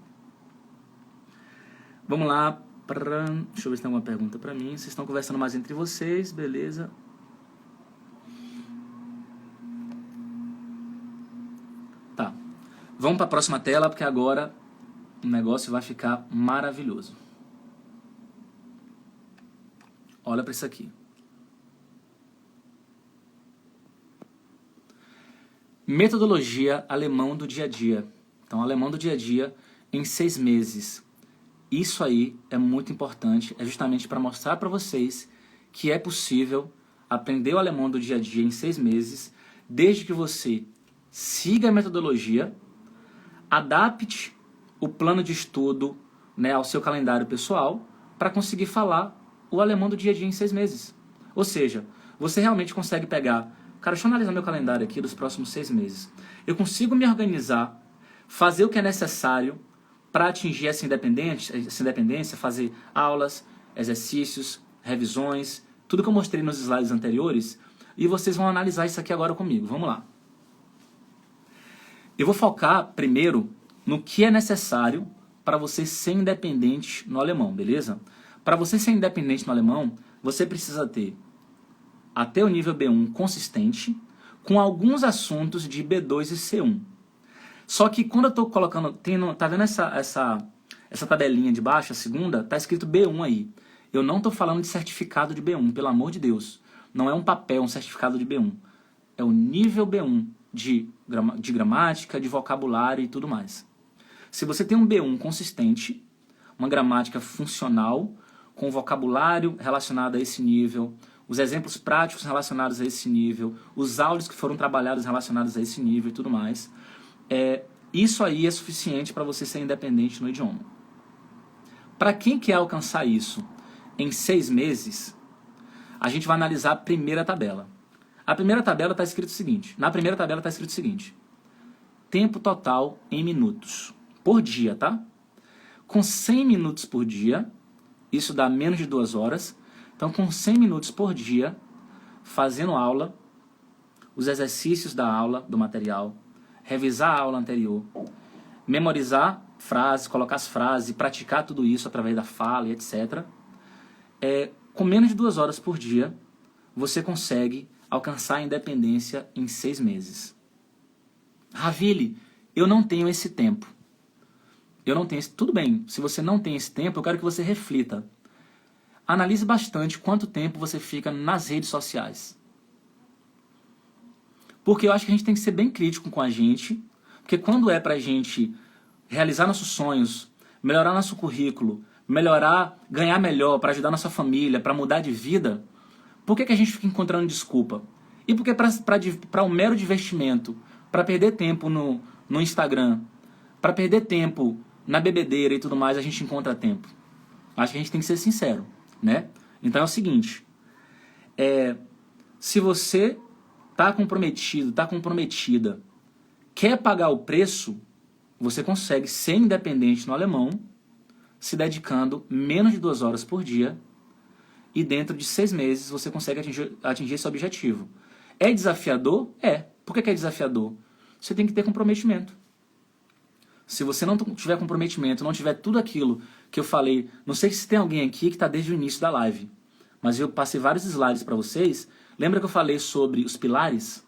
Vamos lá. Deixa eu ver se tem alguma pergunta para mim. Vocês estão conversando mais entre vocês, beleza. Tá. Vamos para a próxima tela, porque agora o negócio vai ficar maravilhoso. Olha para isso aqui. Metodologia alemão do dia a dia. Então, alemão do dia a dia em 6 meses. Isso aí é muito importante, é justamente para mostrar para vocês que é possível aprender o alemão do dia a dia em 6 meses, desde que você siga a metodologia, adapte o plano de estudo, né, ao seu calendário pessoal, para conseguir falar o alemão do dia a dia em 6 meses. Ou seja, você realmente consegue pegar, cara, deixa eu analisar meu calendário aqui dos próximos 6 meses. Eu consigo me organizar, fazer o que é necessário para atingir essa independência, fazer aulas, exercícios, revisões, tudo que eu mostrei nos slides anteriores, e vocês vão analisar isso aqui agora comigo. Vamos lá. Eu vou focar primeiro no que é necessário para você ser independente no alemão, beleza? Para você ser independente no alemão, você precisa ter até o nível B1 consistente, com alguns assuntos de B2 e C1. Só que quando eu estou colocando, tá vendo essa tabelinha de baixo, a segunda, tá escrito B1 aí. Eu não estou falando de certificado de B1, pelo amor de Deus. Não é um papel, um certificado de B1. É o nível B1 de gramática, de vocabulário e tudo mais. Se você tem um B1 consistente, uma gramática funcional, com vocabulário relacionado a esse nível, os exemplos práticos relacionados a esse nível, os áudios que foram trabalhados relacionados a esse nível e tudo mais, isso aí é suficiente para você ser independente no idioma. Para quem quer alcançar isso em 6 meses, a gente vai analisar a primeira tabela. A primeira tabela está escrito o seguinte, na primeira tabela está escrito o seguinte, tempo total em minutos, por dia, tá? Com 100 minutos por dia, isso dá menos de 2 horas, então com 100 minutos por dia, fazendo aula, os exercícios da aula, do material, revisar a aula anterior, memorizar frases, colocar as frases, praticar tudo isso através da fala e etc. Com menos de 2 horas por dia, você consegue alcançar a independência em 6 meses. Ravili, eu não tenho esse tempo. Tudo bem, se você não tem esse tempo, eu quero que você reflita. Analise bastante quanto tempo você fica nas redes sociais. Porque eu acho que a gente tem que ser bem crítico com a gente, porque quando é pra gente realizar nossos sonhos, melhorar nosso currículo, ganhar melhor, para ajudar nossa família, para mudar de vida, por que a gente fica encontrando desculpa? E porque para um mero divertimento, para perder tempo no Instagram, para perder tempo na bebedeira e tudo mais, a gente encontra tempo? Acho que a gente tem que ser sincero, né? Então é o seguinte, se você está comprometido, está comprometida, quer pagar o preço, você consegue ser independente no alemão, se dedicando menos de 2 horas por dia, e dentro de 6 meses você consegue atingir esse objetivo. É desafiador? É. Por que é desafiador? Você tem que ter comprometimento. Se você não tiver comprometimento, não tiver tudo aquilo que eu falei, não sei se tem alguém aqui que está desde o início da live, mas eu passei vários slides para vocês. Lembra que eu falei sobre os pilares?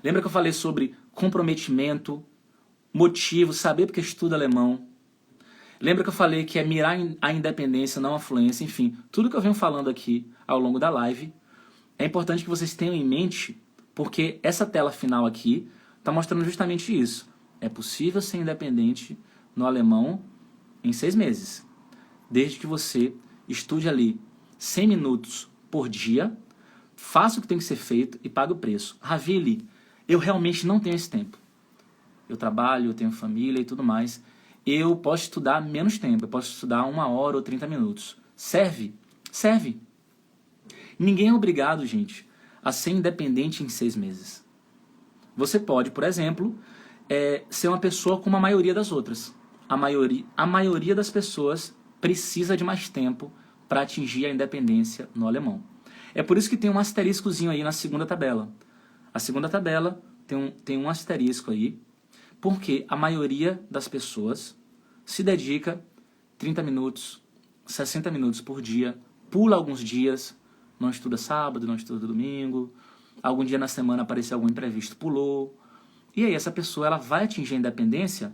Lembra que eu falei sobre comprometimento, motivo, saber porque estuda alemão? Lembra que eu falei que é mirar a independência, não a fluência? Enfim, tudo que eu venho falando aqui ao longo da live, é importante que vocês tenham em mente, porque essa tela final aqui está mostrando justamente isso. É possível ser independente no alemão em 6 meses, desde que você estude ali 100 minutos por dia, faça o que tem que ser feito e pague o preço. Ravili, eu realmente não tenho esse tempo. eu trabalho, eu tenho família e tudo mais, eu posso estudar menos tempo, eu posso estudar 1 hora ou 30 minutos. Serve? Serve. Ninguém é obrigado, gente, a ser independente em 6 meses. Você pode, por exemplo, ser uma pessoa como a maioria das outras. A maioria das pessoas precisa de mais tempo para atingir a independência no alemão. É por isso que tem um asteriscozinho aí na segunda tabela. A segunda tabela tem um asterisco aí, porque a maioria das pessoas se dedica 30 minutos, 60 minutos por dia, pula alguns dias, não estuda sábado, não estuda domingo, algum dia na semana apareceu algum imprevisto, pulou. E aí essa pessoa ela vai atingir a independência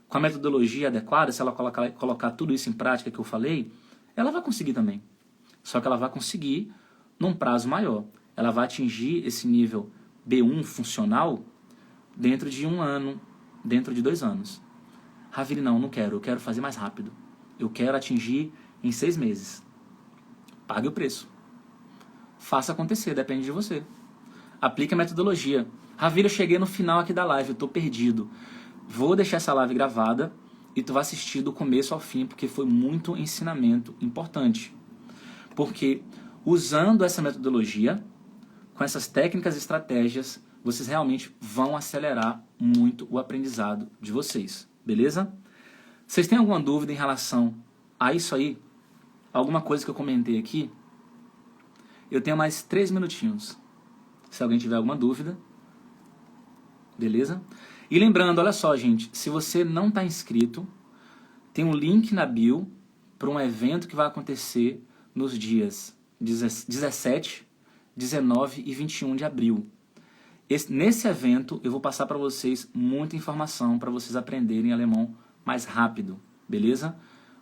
com a metodologia adequada, se ela colocar tudo isso em prática que eu falei, ela vai conseguir também. Só que ela vai conseguir num prazo maior. Ela vai atingir esse nível B1 funcional dentro de 1 ano, dentro de 2 anos. Ravile, não quero, eu quero fazer mais rápido. Eu quero atingir em 6 meses. Pague o preço. Faça acontecer, depende de você. Aplique a metodologia. Ravile, eu cheguei no final aqui da live, eu tô perdido. Vou deixar essa live gravada e tu vai assistir do começo ao fim, porque foi muito ensinamento importante. Porque usando essa metodologia, com essas técnicas e estratégias, vocês realmente vão acelerar muito o aprendizado de vocês, beleza? Vocês têm alguma dúvida em relação a isso aí? Alguma coisa que eu comentei aqui? Eu tenho mais 3 minutinhos. Se alguém tiver alguma dúvida, beleza? E lembrando, olha só, gente, se você não está inscrito, tem um link na bio para um evento que vai acontecer nos dias 17, 19 e 21 de abril. Nesse evento, eu vou passar para vocês muita informação para vocês aprenderem alemão mais rápido, beleza?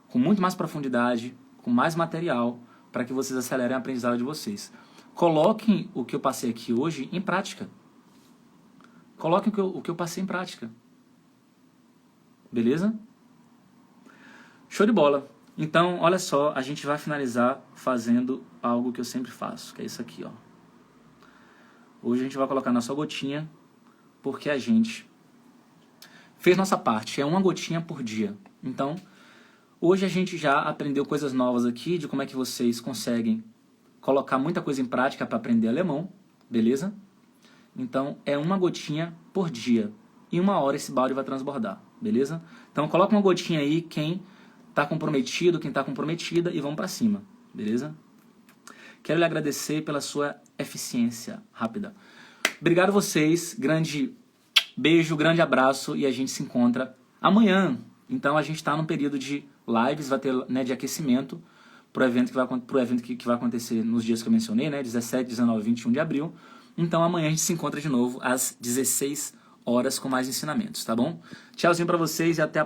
Com muito mais profundidade, com mais material, para que vocês acelerem a aprendizado de vocês. Coloquem o que eu passei aqui hoje em prática. Coloquem o que eu passei em prática. Beleza? Show de bola. Então, olha só, a gente vai finalizar fazendo algo que eu sempre faço, que é isso aqui, ó. Hoje a gente vai colocar nossa gotinha, porque a gente fez nossa parte, é 1 gotinha por dia. Então, hoje a gente já aprendeu coisas novas aqui, de como é que vocês conseguem colocar muita coisa em prática para aprender alemão, beleza? Então, é 1 gotinha por dia. Em 1 hora esse balde vai transbordar, beleza? Então, coloca 1 gotinha aí, quem tá comprometido, quem tá comprometida, e vamos para cima, beleza? Quero lhe agradecer pela sua eficiência rápida. Obrigado a vocês, grande beijo, grande abraço, e a gente se encontra amanhã. Então, a gente está num período de lives, vai ter, né, de aquecimento pro evento que vai acontecer nos dias que eu mencionei, né, 17, 19 e 21 de abril. Então amanhã a gente se encontra de novo às 16 horas com mais ensinamentos, tá bom? Tchauzinho pra vocês e até a